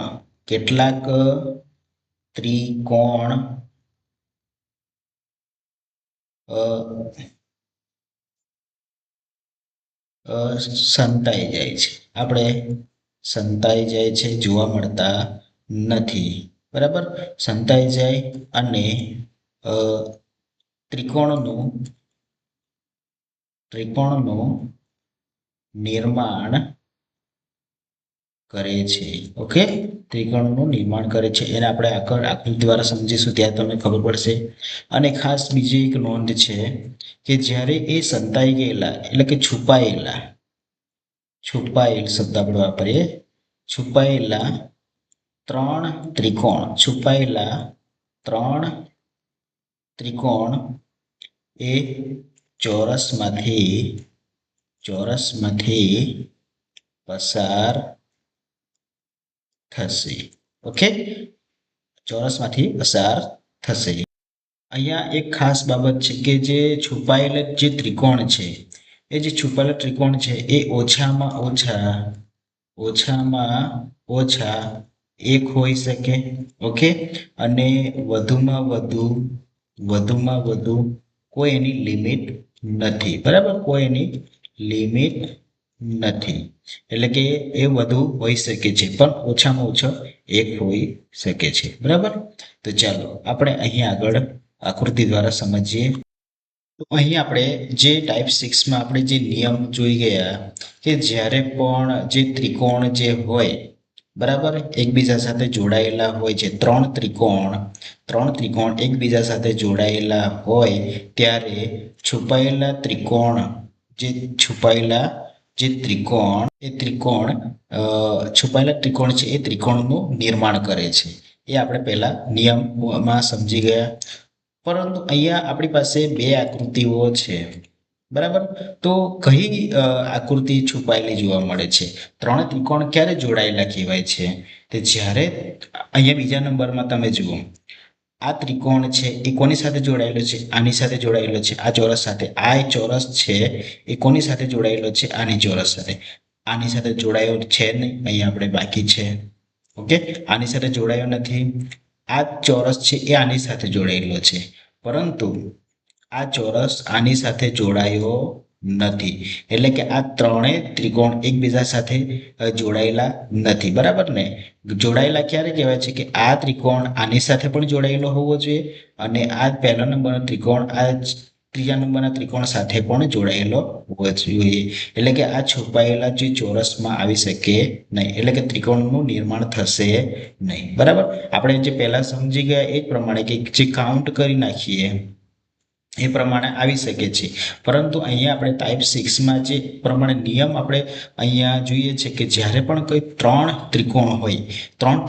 સંતાઈ જાય છે. સંતાઈ જાય છે, જોવા મળતા નથી. બરાબર, સંતાઈ જાય અને ત્રિકોણનું નિર્માણ કરે છે. ઓકે, ત્રિકોણનું નિર્માણ કરે છે. એને આપણે આગળ આકૃતિ દ્વારા સમજીશું, ત્યાં તમને ખબર પડશે. અને ખાસ બીજી એક નોંધ છે કે જ્યારે એ સંતાઈ ગયેલા, એટલે કે છુપાયેલ શબ્દ આપણે વાપરીએ, છુપાયેલા 3 ત્રિકોણ એ ચોરસમાંથી પસાર થશે. ઓકે, ચોરસમાંથી પસાર થશે. અહીંયા એક ખાસ બાબત છે કે જે છુપાયેલ જે ત્રિકોણ છે, એ ઓછામાં ઓછા એક હોઈ શકે. ઓકે, અને વધુમાં વધુ કોઈ એની લિમિટ નથી. બરાબર, કોઈ એની લિમિટ નથી. એટલે કે એ વધુ હોઈ શકે છે પણ ઓછામાં ઓછો એક હોઈ શકે છે. બરાબર, તો ચાલો આપણે અહીં આગળ આકૃતિ દ્વારા સમજીએ. તો અહીં આપણે જે ટાઈપ 6માં આપણે જે નિયમ જોઈ ગયા કે જ્યારે પણ જે ત્રિકોણ જે હોય, બરાબર, એકબીજા સાથે જોડાયેલા હોય છે, ત્રણ ત્રિકોણ એકબીજા સાથે જોડાયેલા હોય ત્યારે છુપાયેલા ત્રિકોણ જે ત્રિકોણ છુપાયેલા ત્રિકોણ છે એ ત્રિકોણનું નિર્માણ કરે છે. એ આપણે પહેલા નિયમમાં સમજી ગયા. પરંતુ અહીંયા આપણી પાસે બે આકૃતિઓ છે, બરાબર. તો કઈ આકૃતિ છુપાયેલી જોવા મળે છે? ત્રણ ત્રિકોણ ક્યારે જોડાયેલા કહેવાય છે? તે જ્યારે અહીંયા બીજા નંબરમાં તમે જુઓ, આ ત્રિકોણ છે એ કોની સાથે જોડાયેલો છે? આની સાથે જોડાયેલો છે, આ ચોરસ સાથે. આ ચોરસ છે એ કોની સાથે જોડાયેલો છે? આની ચોરસ સાથે. આની સાથે જોડાયો છે નહીં, અહીંયા આપણે બાકી છે. ઓકે, આની સાથે જોડાયો નથી. આ ચોરસ છે એ આની સાથે જોડાયેલો છે, પરંતુ આ ચોરસ આની સાથે જોડાયો નથી. એટલે કે આ ત્રણેય ત્રિકોણ એકબીજા સાથે જોડાયેલા નથી, બરાબર ને? જોડાયેલા ક્યારે કહેવાય છે? કે આ ત્રિકોણ આની સાથે પણ જોડાયેલો હોવો જોઈએ અને આ પહેલા નંબરનો ત્રિકોણ આ ત્રીજા નંબરના ત્રિકોણ સાથે પણ જોડાયેલો હોવો જોઈએ. એટલે કે આ છુપાયેલા જે ચોરસમાં આવી શકે નહીં, એટલે કે ત્રિકોણનું નિર્માણ થશે નહીં. બરાબર, આપણે જે પહેલા સમજી ગયા એ જ પ્રમાણે કે જે કાઉન્ટ કરી નાખીએ એ પ્રમાણે આવી શકે છે. પરંતુ અહીંયા આપણે ટાઈપ 6માં જે પ્રમાણે નિયમ આપણે અહીંયા જોઈએ છે કે જ્યારે પણ કોઈ ત્રણ ત્રિકોણ હોય, ત્રણ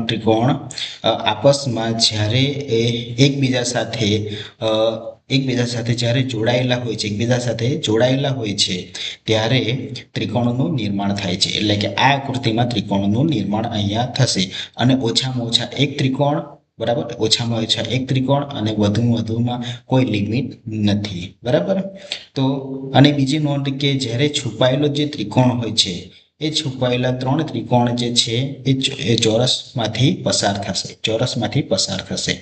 ત્રિકોણ આપસમાં જ્યારે એકબીજા સાથે જ્યારે જોડાયેલા હોય છે ત્યારે ત્રિકોણનું નિર્માણ થાય છે. એટલે કે આ આકૃતિમાં ત્રિકોણનું નિર્માણ અહીંયા થશે અને ઓછામાં ઓછા એક ત્રિકોણ, બરાબર, ઓછામાં ઓછા એક ત્રિકોણ અને વધુમાં કોઈ લિમિટ નથી. બરાબર, તો અને બીજી નોંધ કે જ્યારે છુપાયેલો જે ત્રિકોણ હોય છે એ છુપાયેલા ત્રણ ત્રિકોણ જે છે એ ચોરસમાંથી પસાર થશે.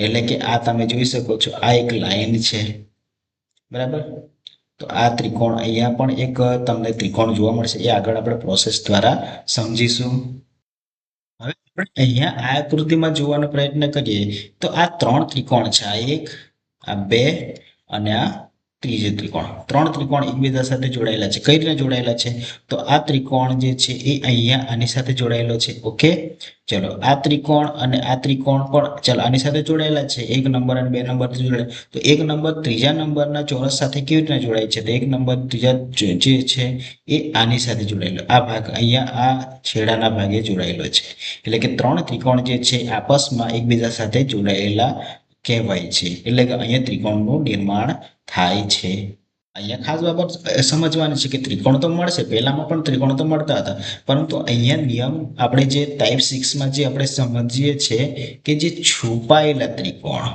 એટલે કે આ તમે જોઈ શકો છો, આ એક લાઈન છે, બરાબર. તો આ ત્રિકોણ, અહીંયા પણ એક તમને ત્રિકોણ જોવા મળશે. એ આગળ આપણે પ્રોસેસ દ્વારા સમજીશું. હવે આપણે અહીંયા આ આકૃતિમાં જોવાનો પ્રયત્ન કરીએ તો આ ત્રણ ત્રિકોણ છે, આ એક, આ બે અને આ ત્રીજો ત્રિકોણ. ત્રણ ત્રિકોણ એકબીજા સાથે જોડાયેલા છે. કઈ રીતે જોડાયેલા છે? તો આ ત્રિકોણ જે છે એ અહીંયા આની સાથે જોડાયેલો છે. ઓકે, ચલો આ ત્રિકોણ અને આ ત્રિકોણ પણ ચલો આની સાથે જોડાયેલા છે. એક નંબર અને બે નંબર જોડાયેલા. તો એક નંબર ત્રીજા નંબરના ચોરસ સાથે કેવી રીતના જોડાય છે? તો એક નંબર ત્રીજા જે છે એ આની સાથે જોડાયેલો, આ ભાગ અહીંયા આ છેડાના ભાગે જોડાયેલો છે. એટલે કે ત્રણ ત્રિકોણ જે છે આપસમાં એકબીજા સાથે જોડાયેલા કહેવાય છે. એટલે કે અહીંયા ત્રિકોણનું નિર્માણ થાય છે. અહીંયા ખાસ બાબત સમજવાની છે કે ત્રિકોણ તો મળશે, પહેલામાં પણ ત્રિકોણ તો મળતા હતા, પરંતુ અહીંયા નિયમ આપણે જે ટાઈપ 6માં જે આપણે સમજીએ છીએ કે જે છુપાયેલા ત્રિકોણ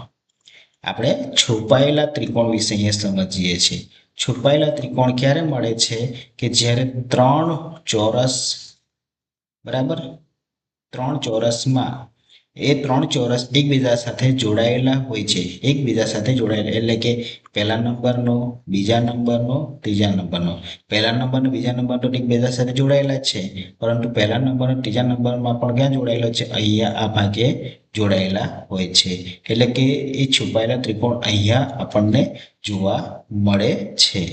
વિશે અહીંયા સમજીએ છીએ. છુપાયેલા ત્રિકોણ ક્યારે મળે છે? કે જ્યારે ત્રણ ચોરસ, બરાબર, ત્રણ ચોરસ એકબીજા સાથે જોડાયેલા હોય છે. એટલે કે પહેલા નંબરનો, બીજા નંબરનો, ત્રીજા નંબરનો. પહેલા નંબરનો, બીજા નંબરનો એકબીજા સાથે જોડાયેલા છે, પરંતુ પહેલા નંબરનો ત્રીજા નંબરમાં પણ ક્યાં જોડાયેલો છે? અહીંયા આ ભાગે જોડાયેલા હોય છે. એટલે કે એ છુપાયેલા ત્રિકોણ અહીંયા આપણને જોવા મળે છે.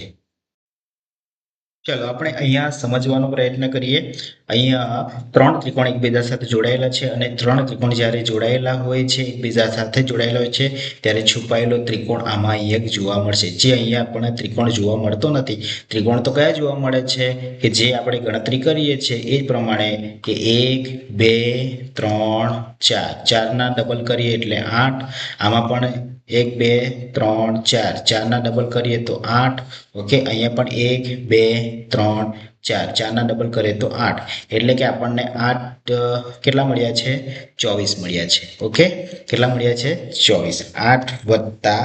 ચલો આપણે અહીંયા સમજવાનો પ્રયત્ન કરીએ. અહીંયા ત્રણ ત્રિકોણ એકબીજા સાથે જોડાયેલા છે અને ત્રણ ત્રિકોણ જ્યારે જોડાયેલા હોય છે, એકબીજા સાથે જોડાયેલા હોય છે, ત્યારે છુપાયેલો ત્રિકોણ આમાં અહીંયા જોવા મળશે. જે અહીંયા આપણને ત્રિકોણ જોવા મળતો નથી. ત્રિકોણ તો કયા જોવા મળે છે? કે જે આપણે ગણતરી કરીએ છીએ એ જ પ્રમાણે કે 1, 2, 3, 4, ચારના ડબલ કરીએ એટલે 8. આમાં પણ 1, 2, 3, 4, ચારના ડબલ કરીએ તો 8. ઓકે, અહીંયા પણ 1, 2, 3, 4, ચારના ડબલ કરીએ તો 8. એટલે કે આપણને 8 કેટલા મળ્યા છે? 24 મળ્યા છે. ઓકે, કેટલા મળ્યા છે? 24. 8 વત્તા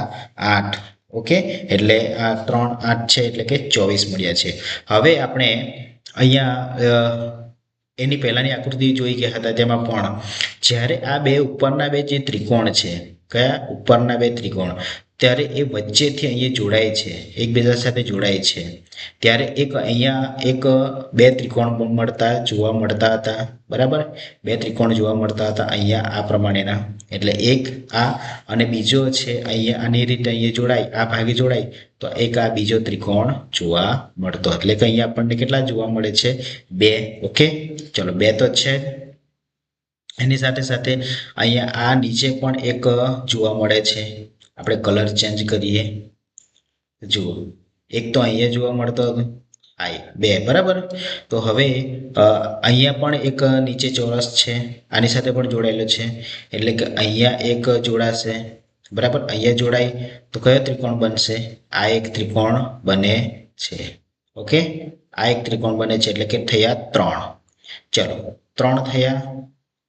8. ઓકે, એટલે આ 3, 8 છે એટલે કે 24 મળ્યા છે. હવે આપણે અહીંયા એની પહેલાની આકૃતિ જોઈ ગયા હતા, તેમાં પણ જ્યારે આ બે ઉપરના બે જે ત્રિકોણ છે, કયા ઉપરના બે ત્રિકોણ ત્યારે એ વચ્ચેથી અહીંયા જોડાય છે એકબીજા સાથે જોડાય છે ત્યારે એક અહીંયા એક બે ત્રિકોણ જોવા મળતા હતા બરાબર બે ત્રિકોણ જોવા મળતા હતા અહીંયા આ પ્રમાણેના એટલે એક આ અને બીજો છે અહીંયા આની રીતે અહીંયા જોડાય આ ભાગે જોડાય તો એક આ બીજો ત્રિકોણ જોવા મળતો એટલે કે અહીંયા આપણને કેટલા જોવા મળે છે બે ઓકે ચલો બે તો છે એની સાથે સાથે અહીંયા આ નીચે પણ એક જોવા મળે છે આપણે કલર ચેન્જ કરીએ જુઓ એક તો અહીંયા જોવા મળતો હતો આ બે બરાબર તો હવે અહીંયા પણ એક નીચે ચોરસ છે આની સાથે પણ જોડાયેલો છે એટલે કે અહીંયા એક જોડાશે બરાબર અહીંયા જોડાય તો કયો ત્રિકોણ બનશે આ એક ત્રિકોણ બને છે ઓકે આ એક ત્રિકોણ બને છે એટલે કે થયા ત્રણ ચલો ત્રણ થયા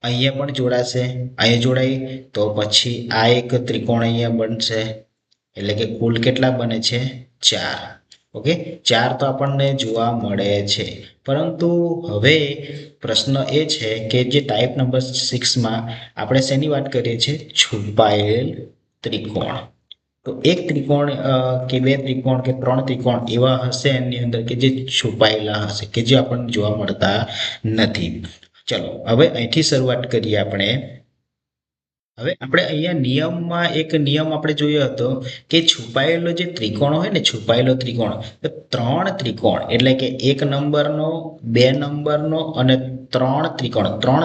અહીંયા પણ જોડાશે અહીંયા જોડાય તો પછી આ એક ત્રિકોણ અહીંયા બનશે એટલે કે કુલ કેટલા બને છે ચાર ઓકે ચાર તો આપણને જોવા મળે છે પરંતુ હવે પ્રશ્ન એ છે કે જે ટાઈપ નંબર 6 માં આપણે શેની વાત કરીએ છીએ છુપાયેલ ત્રિકોણ તો એક ત્રિકોણ કે બે ત્રિકોણ કે ત્રણ ત્રિકોણ એવા હશે એની અંદર કે જે છુપાયેલા હશે કે જે આપણને જોવા મળતા નથી ચલો હવે અહીંથી શરૂઆત કરીએ આપણે હવે આપણે અહીંયા નિયમમાં એક નિયમ આપણે જોયો હતો કે છુપાયેલો જે ત્રિકોણ હોય ને છુપાયેલો ત્રિકોણ તો ત્રણ ત્રિકોણ એટલે કે એક નંબરનો બે નંબરનો અને ત્રણ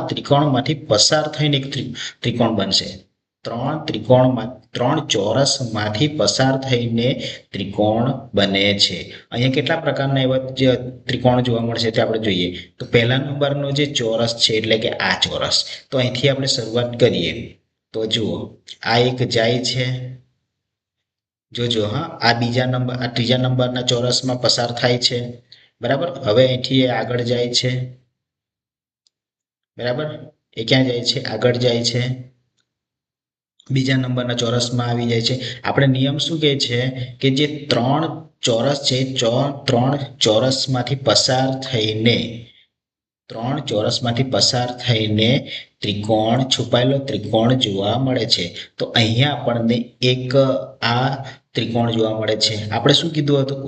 ત્રિકોણમાંથી પસાર થઈને એક ત્રિકોણ બનશે ત્રણ ચોરસમાંથી પસાર થઈને ત્રિકોણ બને છે અહીંયા કેટલા પ્રકારના એવા જે ત્રિકોણ જોવા મળશે તે આપણે જોઈએ તો પહેલા નંબરનો જે ચોરસ છે એટલે કે આ ચોરસ તો અહીંથી આપણે શરૂઆત કરીએ તો જુઓ આ એક જાય છે જોજો હા આ ત્રીજા નંબરના ચોરસમાં પસાર થાય છે બરાબર હવે અહીંથી આગળ જાય છે બરાબર એ ક્યાં જાય છે આગળ જાય છે બીજા નંબરના ચોરસમાં આવી જાય છે આપણે નિયમ શું કહે છે કે જે ત્રણ ચોરસ છે ત્રણ ચોરસમાંથી પસાર થઈને ત્રિકોણ છુપાયેલો ત્રિકોણ જોવા મળે છે તો અહીંયા આપણને એક આ ત્રિકોણ જોવા મળે છે આપણે શું કીધું હતું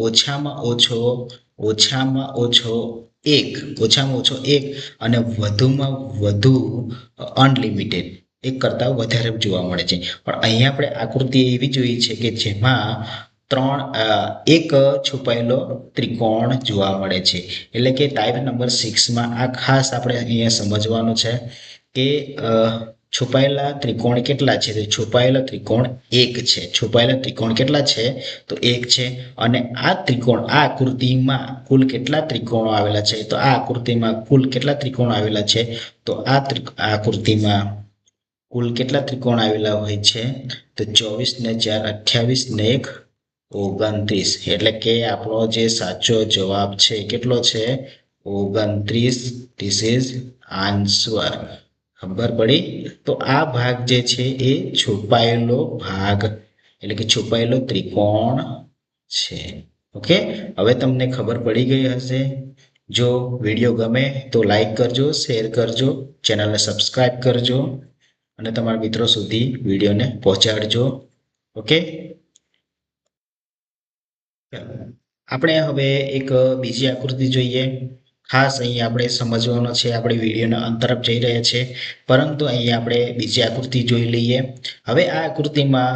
ઓછામાં ઓછો એક અને વધુમાં વધુ અનલિમિટેડ એક કરતાં વધારે જોવા મળે છે પણ અહીંયા આપણે આકૃતિ એવી જોઈ છે કે જેમાં એક છુપાયેલો ત્રિકોણ જોવા મળે છે એટલે કે ટાઈપ નંબર 6માં આ ખાસ આપણે અહીંયા સમજવાનું છે કે છુપાયેલા ત્રિકોણ કેટલા છે તો છુપાયેલો ત્રિકોણ એક છે છુપાયેલા ત્રિકોણ કેટલા છે તો એક છે અને આ આકૃતિમાં કુલ કેટલા ત્રિકોણો આવેલા છે તો આ આકૃતિમાં કુલ કેટલા ત્રિકોણ આવેલા છે તો આ આકૃતિમાં કુલ કેટલા ત્રિકોણ આવેલા હોય છે તો 24 ને 4 28 ને 1 29 એટલે કે આપણો જે સાચો જવાબ છે કેટલો છે 29 ધીસ ઇઝ આન્સર ખબર પડી તો આ ભાગ જે છે એ છુપાયેલો ભાગ એટલે કે છુપાયેલો ત્રિકોણ છે ઓકે હવે તમને ખબર પડી ગઈ હશે જો વિડીયો ગમે તો લાઈક કરજો શેર કરજો ચેનલને સબસ્ક્રાઇબ કરજો અને તમારા મિત્રો સુધી વિડીયોને પહોંચાડજો ઓકે આપણે હવે એક બીજી આકૃતિ જોઈએ ખાસ અહીં આપણે સમજવાનો છે આપણે વિડીયોના અંત તરફ જઈ રહ્યા છે પરંતુ અહીં આપણે બીજી આકૃતિ જોઈ લઈએ હવે આ આકૃતિમાં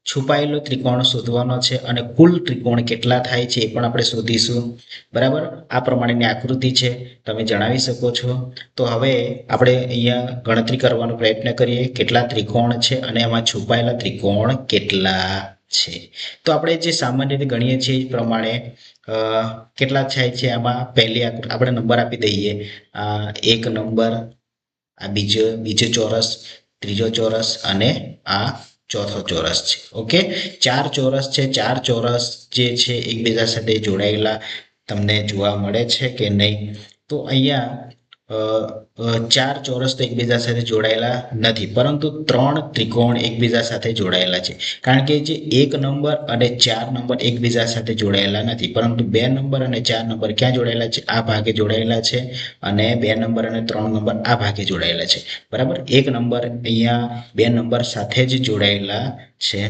છુપાયેલો ત્રિકોણ શોધવાનો છે અને કુલ ત્રિકોણ કેટલા થાય છે એ પણ આપણે શોધીશું બરાબર આ પ્રમાણેની આકૃતિ છે તમે જણાવી શકો છો તો હવે આપણે અહીંયા ગણતરી કરવાનો પ્રયત્ન કરીએ કેટલા ત્રિકોણ છે અને એમાં છુપાયેલા ત્રિકોણ કેટલા છે તો આપણે જે સામાન્ય રીતે ગણીએ છીએ એ પ્રમાણે કેટલા થાય છે આમાં પહેલી આપણે નંબર આપી દઈએ એક નંબર આ બીજો ચોરસ ત્રીજો ચોરસ અને આ ચોથો ચોરસ છે ઓકે ચાર ચોરસ છે ચાર ચોરસ જે છે એકબીજા સાથે જોડાયેલા તમને જોવા મળે છે કે નહીં તો અહીંયા ચાર ચોરસ તો એકબીજા સાથે જોડાયેલા નથી, પરંતુ ત્રણ ત્રિકોણ એકબીજા સાથે જોડાયેલા છે. કારણ કે જે 1 નંબર અને 4 નંબર એકબીજા સાથે જોડાયેલા નથી, પરંતુ 2 નંબર અને 4 નંબર ક્યાં જોડાયેલા છે? આ ભાગે જોડાયેલા છે. અને 2 નંબર અને 3 નંબર આ ભાગે જોડાયેલા છે. બરાબર, 1 નંબર અહીંયા 2 નંબર સાથે જ જોડાયેલા છે.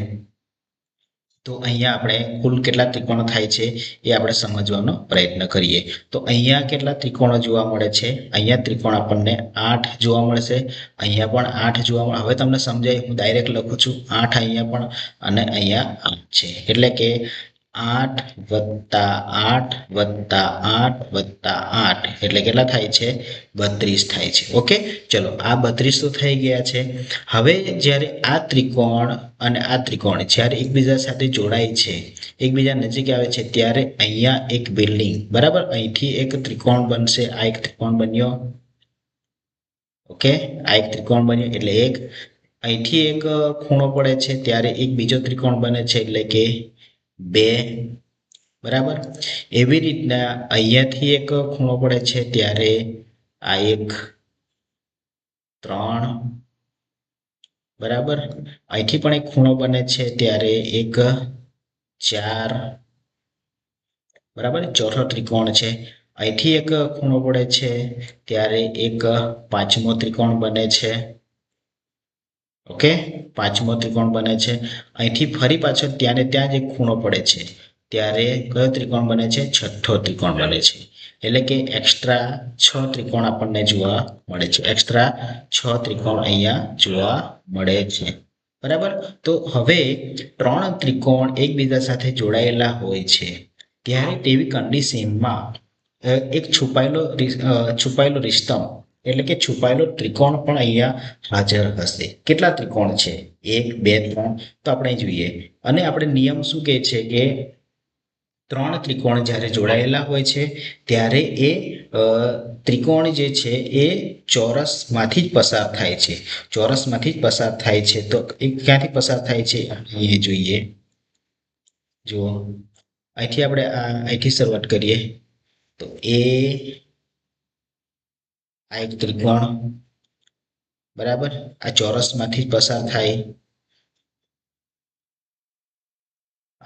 તો અહીંયા આપણે કુલ કેટલા ત્રિકોણ થાય છે એ આપણે સમજવાનો પ્રયત્ન કરીએ. તો અહીંયા કેટલા ત્રિકોણો જોવા મળે છે? અહીંયા ત્રિકોણ આપણને 8 જોવા મળશે. અહીંયા પણ 8 જોવા મળે. હવે તમને સમજાય, હું ડાયરેક્ટ લખું છું 8 અહીંયા પણ અને અહીંયા 8 છે. એટલે કે 8 વત્તા 8 વત્તા 8 વત્તા 8 એટલે કેટલા થાય છે? 32 થાય છે. ઓકે, ચલો આ 32 તો થઈ ગયા છે. હવે જ્યારે આ ત્રિકોણ અને આ ત્રિકોણ જ્યારે એકબીજા સાથે જોડાય છે, એકબીજા નજીક આવે છે, ત્યારે અહીંયા એક બિલ્ડિંગ, બરાબર, અહીંથી એક ત્રિકોણ બનશે. આ એક ત્રિકોણ બન્યો. ઓકે, આ એક ત્રિકોણ બન્યો એટલે એક અહીંથી એક ખૂણો પડે છે, ત્યારે એક બીજો ત્રિકોણ બને છે, એટલે કે 2. બરાબર, એવી રીતના અહીંયાથી એક ખૂણો પડે છે, ત્યારે આ એક 3. બરાબર, અહીંથી પણ એક ખૂણો બને છે, ત્યારે એક 4. બરાબર, ચોથો ત્રિકોણ છે. અહીંથી એક ખૂણો પડે છે, ત્યારે એક 5મો ત્રિકોણ બને છે. ઓકે, 5મો ત્રિકોણ બને છે. અહીંથી ફરી પાછળ ત્યાં ને ત્યાં જ એક ખૂણો પડે છે, ત્યારે કયો ત્રિકોણ બને છે? 6થો ત્રિકોણ બને છે. એટલે કે એક્સ્ટ્રા 6 ત્રિકોણ આપણને જોવા મળે છે. એક્સ્ટ્રા 6 ત્રિકોણ અહીંયા જોવા મળે છે. બરાબર, તો હવે 3 ત્રિકોણ એકબીજા સાથે જોડાયેલા હોય છે, ત્યારે તેવી કન્ડિશનમાં એક છુપાયેલો રિશ્તમ એટલે કે છુપાયેલો ત્રિકોણ પણ અહીંયા હાજર હશે. કેટલા ત્રિકોણ છે? 1 2 3. તો આપણે જોઈએ, અને આપણે નિયમ શું કહે છે કે 3 ત્રિકોણ જ્યારે જોડાયેલા હોય છે, ત્યારે એ ત્રિકોણ જે છે એ ચોરસમાંથી જ પસાર થાય છે. ચોરસમાંથી જ પસાર થાય છે. તો એ ક્યાંથી પસાર થાય છે? અહીં જોઈએ, જુઓ, અહીંથી આપણે અહીંથી શરૂઆત કરીએ. તો આ એક ત્રિકોણ, બરાબર, આ ચોરસમાંથી જ પસાર થાય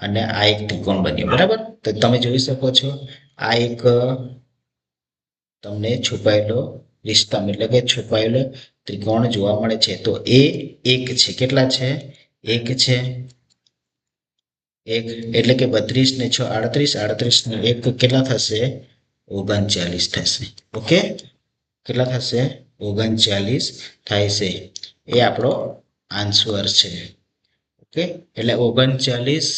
અને આ એક ત્રિકોણ બન્યો. બરાબર, તો તમે જોઈ શકો છો આ એક તમને છુપાયેલો રિશ્તમ એટલે કે છુપાયેલો ત્રિકોણ જોવા મળે છે. તો એ 1 છે. કેટલા છે? 1 છે. 1 એટલે કે 32 ને 6 38, 38 ને 1 કેટલા થશે? 39 થશે. ઓકે, કેટલા થશે? 39 થાય છે. એ આપણો આન્સર છે. ઓકે, એટલે 39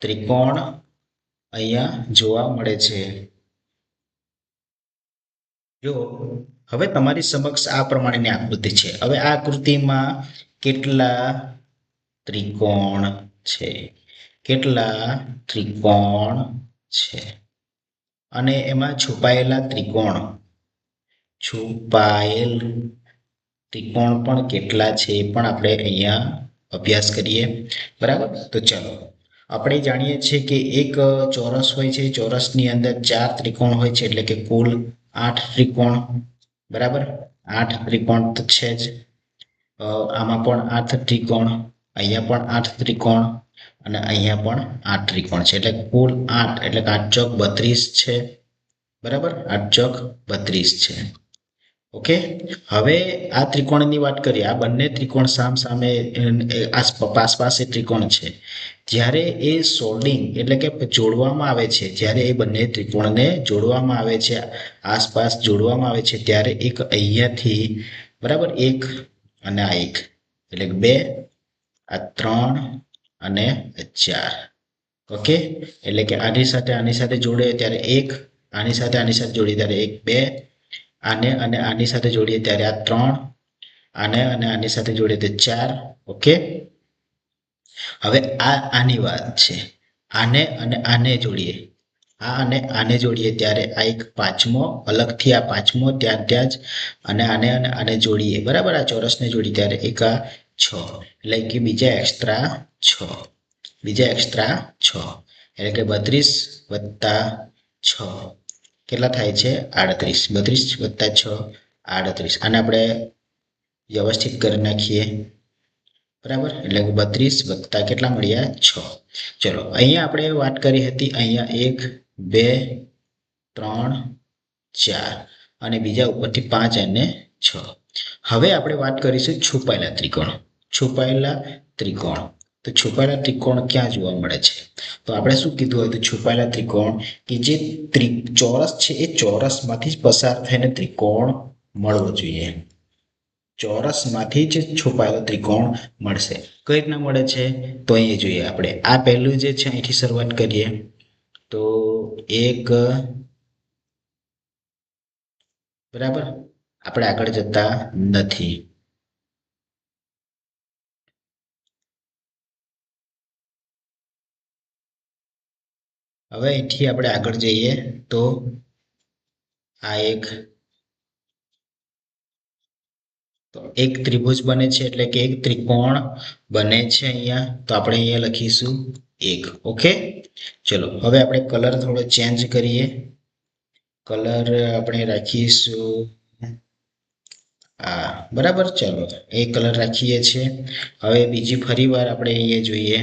ત્રિકોણ અહીંયા જોવા મળે છે. જો હવે તમારી સમક્ષ આ પ્રમાણેની આકૃતિ છે. હવે આ આકૃતિમાં કેટલા ત્રિકોણ છે? કેટલા ત્રિકોણ છે? અને એમાં છુપાયેલ ત્રિકોણ પણ કેટલા છે એ પણ આપણે અહીંયા અભ્યાસ કરીએ. બરાબર, તો ચલો આપણે જાણીએ છીએ કે એક ચોરસ હોય છે. ચોરસની અંદર 4 ત્રિકોણ હોય છે, એટલે કે કુલ 8 ત્રિકોણ. બરાબર, 8 ત્રિકોણ તો છે જ. આમાં પણ 8 ત્રિકોણ, અહીંયા પણ 8 ત્રિકોણ અને અહીંયા પણ 8 ત્રિકોણ છે. એટલે કુલ 8 એટલે કે 8 ચોક 32 છે. બરાબર, 8 ચોક 32 છે. ઓકે, હવે આ ત્રિકોણની વાત કરીએ. આ બંને ત્રિકોણ સામે આસપાસ ત્રિકોણ છે. જ્યારે એ સોલ્ડિંગ એટલે કે જોડવામાં આવે છે, જ્યારે એ બંને ત્રિકોણને જોડવામાં આવે છે, આસપાસ જોડવામાં આવે છે, ત્યારે એક અહીંયાથી, બરાબર, 1 અને આ 1 એટલે 2, આ 3 અને 4. ઓકે, એટલે કે આની સાથે જોડે ત્યારે 1, આની સાથે જોડીએ ત્યારે 1 2, આને અને આની સાથે જોડીએ ત્યારે આ 3, આને અને આની સાથે જોડીએ તો 4. ઓકે, હવે આની વાત છે. આને અને આને જોડીએ, આ અને આને જોડીએ ત્યારે આ એક 5મો, અલગથી આ 5મો ત્યાં જ, અને આને અને આને જોડીએ, બરાબર, આ ચોરસને જોડીએ ત્યારે એક આ 6 એટલે કે બીજા એક્સ્ટ્રા 6, એટલે કે 32 વત્તા 6 કેટલા થાય છે 38, 32 વત્તા 6 38. આને આપણે વ્યવસ્થિત કરી નાખીએ, બરાબર. એટલે 32 વત્તા કેટલા મળ્યા 6. ચલો અહીંયા આપણે વાત કરી હતી, અહીંયા 1 2 3 4 અને બીજા ઉપરથી 5 અને 6. હવે આપણે વાત કરીશું છુપાયેલા ત્રિકોણ. છુપાયેલા ત્રિકોણ, તો છુપાયેલા ત્રિકોણ ક્યાં જોવા મળે છે? તો આપણે શું કીધું હતું? છુપાયેલા ત્રિકોણ કે જે ચોરસ છે એ ચોરસમાંથી જ પસાર થઈને ત્રિકોણ મળવો જોઈએ. ચોરસમાંથી જ છુપાયેલો ત્રિકોણ મળશે. કઈ રીતના મળે છે? તો અહીંયા જોઈએ આપણે. આ પહેલું જે છે અહીંથી શરૂઆત કરીએ તો એક, બરાબર. આપણે આગળ જતા નથી. હવે અહીંથી આપણે આગળ જઈએ તો આ એક ત્રિભુજ બને છે, એટલે કે એક ત્રિકોણ બને છે અહીંયા. તો આપણે અહીંયા લખીશું 1. ઓકે, ચલો હવે આપણે કલર થોડો ચેન્જ કરીએ. કલર આપણે રાખીશું આ, બરાબર. ચલો એ કલર રાખીએ છીએ. હવે બીજી ફરી વાર આપણે અહીંયા જોઈએ,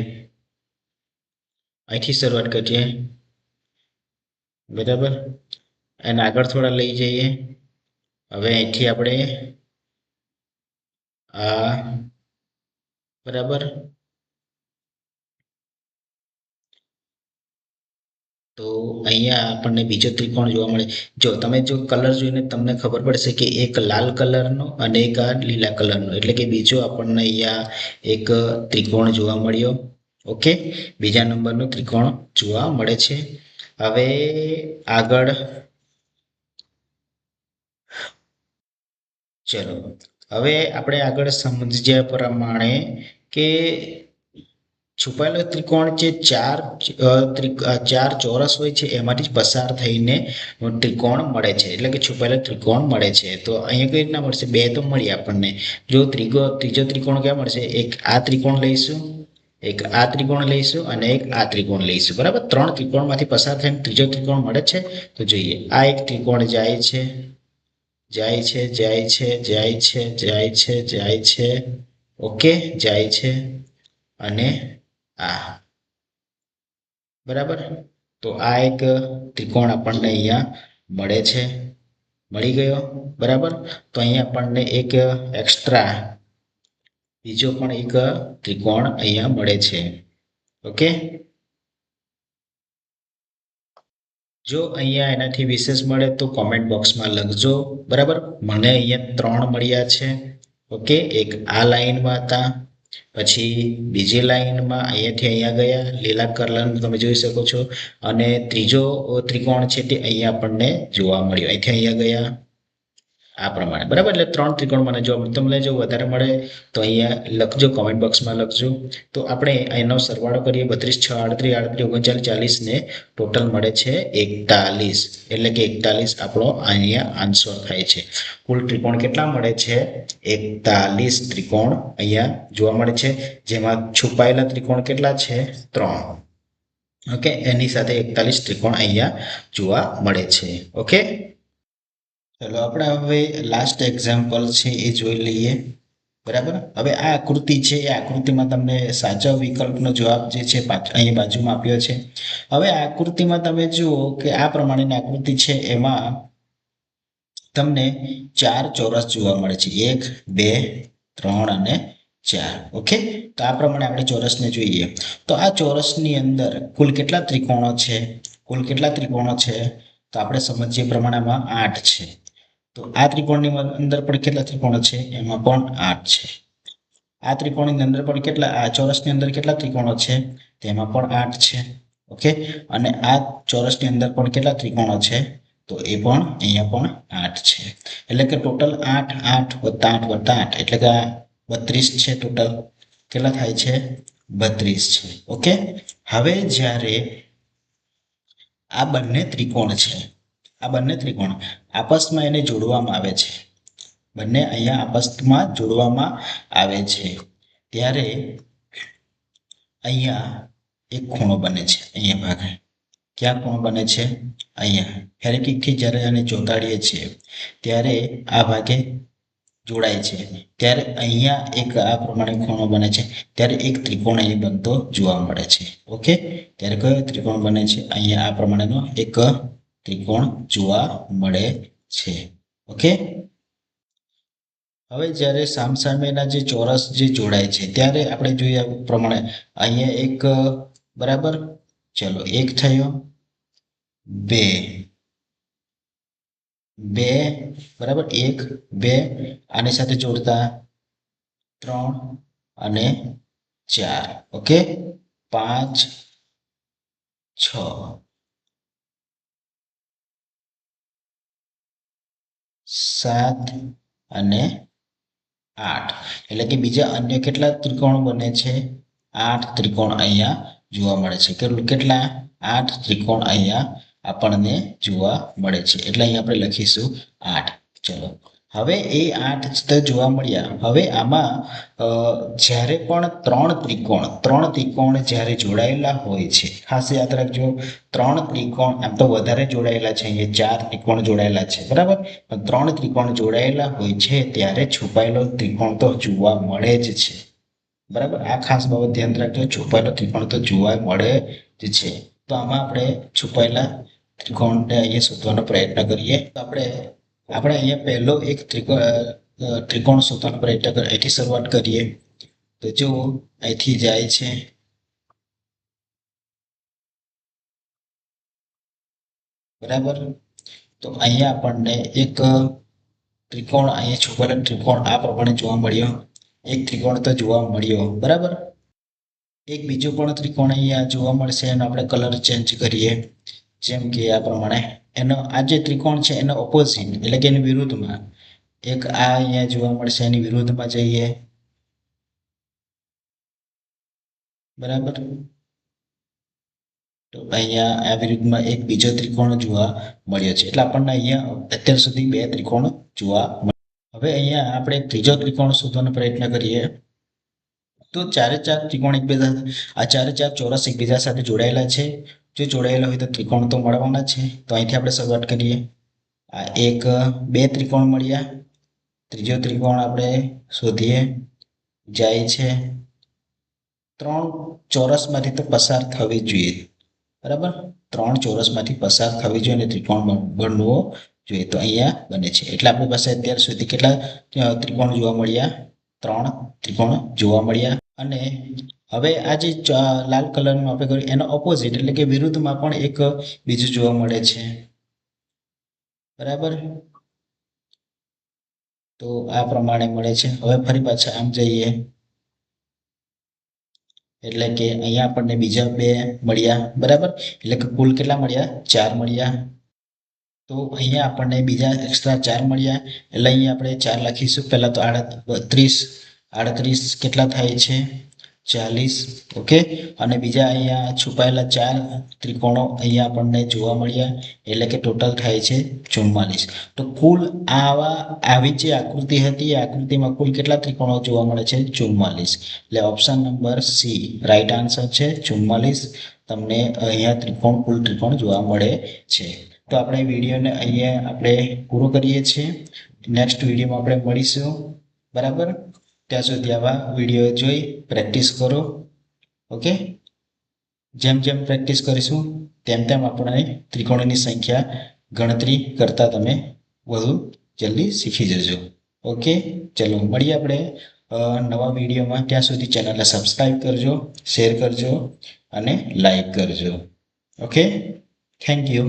અહીંથી શરૂઆત કરીએ, બરાબર. અને આગળ થોડા લઈ જઈએ. હવે અહીંથી આપણે આ, બરાબર. તો અહીંયા આપણને બીજો ત્રિકોણ જોવા મળે. જો તમે કલર જોઈને તમને ખબર પડશે કે એક લાલ કલરનો અને એક આ લીલા કલરનો, એટલે કે બીજો આપણને અહીંયા એક ત્રિકોણ જોવા મળ્યો. ઓકે, બીજા નંબરનો ત્રિકોણ જોવા મળે છે. હવે આગળ ચલો, હવે આપણે આગળ સમજ્યા પ્રમાણે કે છુપાયેલો ત્રિકોણ જે ચાર ચોરસ હોય છે એમાંથી જ પસાર થઈને ત્રિકોણ મળે છે, એટલે કે છુપાયેલો ત્રિકોણ મળે છે. તો અહીંયા કઈ રીતના મળશે? બે તો મળી આપણને. જો ત્રીજો ત્રિકોણ ક્યાં મળશે? એક આ ત્રિકોણ લઈશું, એક આ ત્રિકોણ લઈશું અને એક આ ત્રિકોણ લઈશું, બરાબર. 3 ત્રિકોણમાંથી પસાર થઈને ત્રીજો ત્રિકોણ મળે છે. તો જોઈએ, આ એક ત્રિકોણ જાય છે, જાય છે, જાય છે, જાય છે, જાય છે, જાય છે, ઓકે, જાય છે, અને આ, બરાબર. તો આ એક ત્રિકોણ આપણને અહીંયા મળે છે, મળી ગયો, બરાબર. તો અહીંયા આપણને એક એક્સ્ટ્રા બીજો પણ એક ત્રિકોણ અહીંયા મળે છે. ઓકે, જો અહીંયા એનાથી વિશેષ મળે તો કોમેન્ટ બોક્સમાં લખજો, બરાબર. મને અહીંયા 3 મળ્યા છે. ઓકે, એક આ લાઈનમાં હતા, પછી બીજી લાઈનમાં અહીંયાથી અહીંયા ગયા, લીલા કલરનું તમે જોઈ શકો છો. અને ત્રીજો ત્રિકોણ છે તે અહીંયા આપણને જોવા મળ્યો, અહીંથી અહીંયા ગયા આ પ્રમાણે, બરાબર. એટલે 3 ત્રિકોણ મને જોવા મળે. તમને જો વધારે મળે તો અહીંયા લખજો, કોમેન્ટ બોક્સમાં લખજો. તો આપણે એનો સરવાળો કરીએ, 32 6 38 38 39 40 ને ટોટલ મળે છે 41. એટલે કે 41 આપણો અહીંયા આન્સર થાય છે. કુલ ત્રિકોણ કેટલા મળે છે? 41 ત્રિકોણ અહીંયા જોવા મળે છે, જેમાં છુપાયેલા ત્રિકોણ કેટલા છે? 3. ઓકે, એની સાથે 41 ત્રિકોણ અહીંયા જોવા મળે છે. ઓકે, ચલો આપણે હવે લાસ્ટ એક્ઝામ્પલ છે એ જોઈ લઈએ, બરાબર. હવે આ આકૃતિ છે, એ આકૃતિમાં તમને સાચા વિકલ્પનો જવાબ જે છે અહીંયા બાજુમાં આપ્યો છે. હવે આ આકૃતિમાં તમે જુઓ કે આ પ્રમાણેની આકૃતિ છે, એમાં તમને 4 ચોરસ જોવા મળે છે, 1 2 3 અને 4. ઓકે, તો આ પ્રમાણે આપણે ચોરસને જોઈએ. તો આ ચોરસની અંદર કુલ કેટલા ત્રિકોણો છે? કુલ કેટલા ત્રિકોણો છે? તો આપણે સમજીએ પ્રમાણમાં 8 છે. તો આ ત્રિકોણની અંદર પણ કેટલા ત્રિકોણો છે? એમાં પણ 8 છે. આ ત્રિકોણની અંદર પણ કેટલા, આ ચોરસની અંદર કેટલા ત્રિકોણો છે? તેમાં પણ 8 છે. ઓકે, અને આ ચોરસની અંદર પણ કેટલા ત્રિકોણો છે? તો એ પણ અહીંયા પણ 8 છે. એટલે કે ટોટલ 8 8 વત્તા 8 વત્તા 8 એટલે કે 32 છે. ટોટલ કેટલા થાય છે? 32 છે. ઓકે, હવે જ્યારે આ બંને ત્રિકોણ છે, આ બંને ત્રિકોણ આપસમાં એને જોડવામાં આવે છે, બંને અહીંયા આપસમાં જોડવામાં આવે છે, ત્યારે અહીંયા એક ખૂણો બને છે, અહીંયા ભાગે, ક્યાં કોણ બને છે? અહીંયા હેરેકિકથી જ્યારે આને ચોંટાડીએ છીએ ત્યારે આ ભાગે જોડાય છે, ત્યારે અહીંયા એક આ પ્રમાણે ખૂણો બને છે, ત્યારે એક ત્રિકોણ અહીં બનતો જોવા મળે છે. ઓકે, ત્યારે કયો ત્રિકોણ બને છે? અહીંયા આ પ્રમાણેનો એક ત્રિકોણ જોવા મળે છે. ઓકે, હવે જ્યારે સામસામેના જે ચોરસ જે જોડાય છે ત્યારે આપણે જોઈએ આ પ્રમાણે અહીંયા એક બરાબર, ચલો એક થયો, બે બે બરાબર, એક બે આની સાથે જોડતા ત્રણ અને ચાર. ઓકે, પાંચ છ સાત અને આઠ, એટલે કે બીજા અન્ય કેટલા ત્રિકોણ બને છે? આઠ ત્રિકોણ અહીંયા જોવા મળે છે. કેટલા? આઠ ત્રિકોણ અહીંયા આપણને જોવા મળે છે, એટલે અહીંયા આપણે લખીશું આઠ. ચલો, હવે એ આઠ તો જોવા મળ્યા. હવે આમાં જ્યારે પણ ત્રણ ત્રિકોણ જ્યારે જોડાયેલા હોય છે, ખાસ યાદ રાખજો, ત્રણ ત્રિકોણ આમ તો વધારે જોડાયેલા છે, અહીંયા ચાર ત્રિકોણ જોડાયેલા છે બરાબર, પણ ત્રણ ત્રિકોણ જોડાયેલા હોય છે ત્યારે છુપાયેલો ત્રિકોણ તો જોવા મળે જ છે બરાબર. આ ખાસ બાબત ધ્યાન રાખજો, છુપાયેલો ત્રિકોણ તો જોવા મળે જ છે. તો આમાં આપણે છુપાયેલા ત્રિકોણને અહીંયા શોધવાનો પ્રયત્ન કરીએ. તો આપણે અહીંયા પહેલો એક ત્રિકોણ શોધવાનો પ્રયત્ન કરીએ. અહીંથી શરૂઆત કરીએ તો જો અહીંથી જાય છે બરાબર, તો અહીંયા આપણને એક ત્રિકોણ, અહીંયા છુપાયેલો ત્રિકોણ આ પ્રમાણે જોવા મળ્યો. એક ત્રિકોણ તો જોવા મળ્યો બરાબર. એક બીજો પણ ત્રિકોણ અહીંયા જોવા મળશે, એનો આપણે કલર ચેન્જ કરીએ, જેમ કે આ પ્રમાણે એનો આ જે ત્રિકોણ છે એનો ઓપોઝિટ એટલે કે એની વિરુદ્ધમાં એક આ અહીંયા જોવા મળશે, એની વિરુદ્ધમાં જઈએ બરાબર. તો અહીંયા આ વિરુદ્ધમાં એક બીજો ત્રિકોણ જોવા મળ્યો છે, એટલે આપણને અહીંયા અત્યાર સુધી બે ત્રિકોણ જોવા મળ્યા. હવે અહીંયા આપણે ત્રીજો ત્રિકોણ શોધવાનો પ્રયત્ન કરીએ. તો ચારે ચાર ત્રિકોણ એકબીજા, આ ચારે ચાર ચોરસ એકબીજા સાથે જોડાયેલા છે. જો જોડાયેલા હોય તો ત્રિકોણ તો મળવાના છે. તો અહીંથી આપણે શરૂઆત કરીએ. આ એક બે ત્રિકોણ મળ્યા, ત્રીજો ત્રિકોણ આપણે શોધીએ, જાય છે ત્રણ ચોરસમાંથી તો પસાર થવી જોઈએ બરાબર, ત્રણ ચોરસમાંથી પસાર થવી જોઈએ અને ત્રિકોણ બનવો જોઈએ. તો અહીંયા બને છે, એટલે આપણી પાસે અત્યાર સુધી કેટલા ત્રિકોણ જોવા મળ્યા? ત્રણ ત્રિકોણ જોવા મળ્યા. અને હવે આ જે લાલ કલરનું આપણે કર્યું એનો ઓપોઝિટ એટલે કે વિરુદ્ધમાં પણ એક બીજું જોવા મળે છે બરાબર. તો આ પ્રમાણે મળે છે. હવે ફરી પાછા આમ જઈએ એટલે કે અહીંયા આપણને બીજા બે મળ્યા બરાબર, એટલે કે કુલ કેટલા મળ્યા? ચાર મળ્યા. તો અહીંયા આપણને બીજા એક્સ્ટ્રા ચાર મળ્યા, એટલે અહીંયા આપણે ચાર લખીશું. પહેલા તો 38 કેટલા થાય છે? 40. ઓકે, અને બીજા અહીંયા છુપાયેલા ચાર ત્રિકોણો અહીંયા આપણને જોવા મળ્યા, એટલે કે ટોટલ થાય છે 44. તો કુલ આવી જે આકૃતિ હતી એ આકૃતિમાં કુલ કેટલા ત્રિકોણો જોવા મળે છે? 44. એટલે option number C right answer છે 44. તમને અહીંયા કુલ ત્રિકોણ જોવા મળે છે. તો આપણે વિડીયોને અહીંયા આપણે પૂરો કરીએ છીએ. નેક્સ્ટ વિડીયોમાં આપણે મળીશું બરાબર. ત્યાં સુધી આવા વિડીયો જોઈ પ્રેક્ટિસ કરો. ઓકે, જેમ જેમ પ્રેક્ટિસ કરીશું તેમ તેમ આપણે ત્રિકોણોની સંખ્યા ગણતરી કરતા તમે વધુ જલ્દી શીખી જજો. ઓકે, ચલો મળીએ આપણે નવા વિડીયોમાં. ત્યાં સુધી ચેનલને સબસ્ક્રાઈબ કરજો, શેર કરજો અને લાઈક કરજો. Okay, thank you.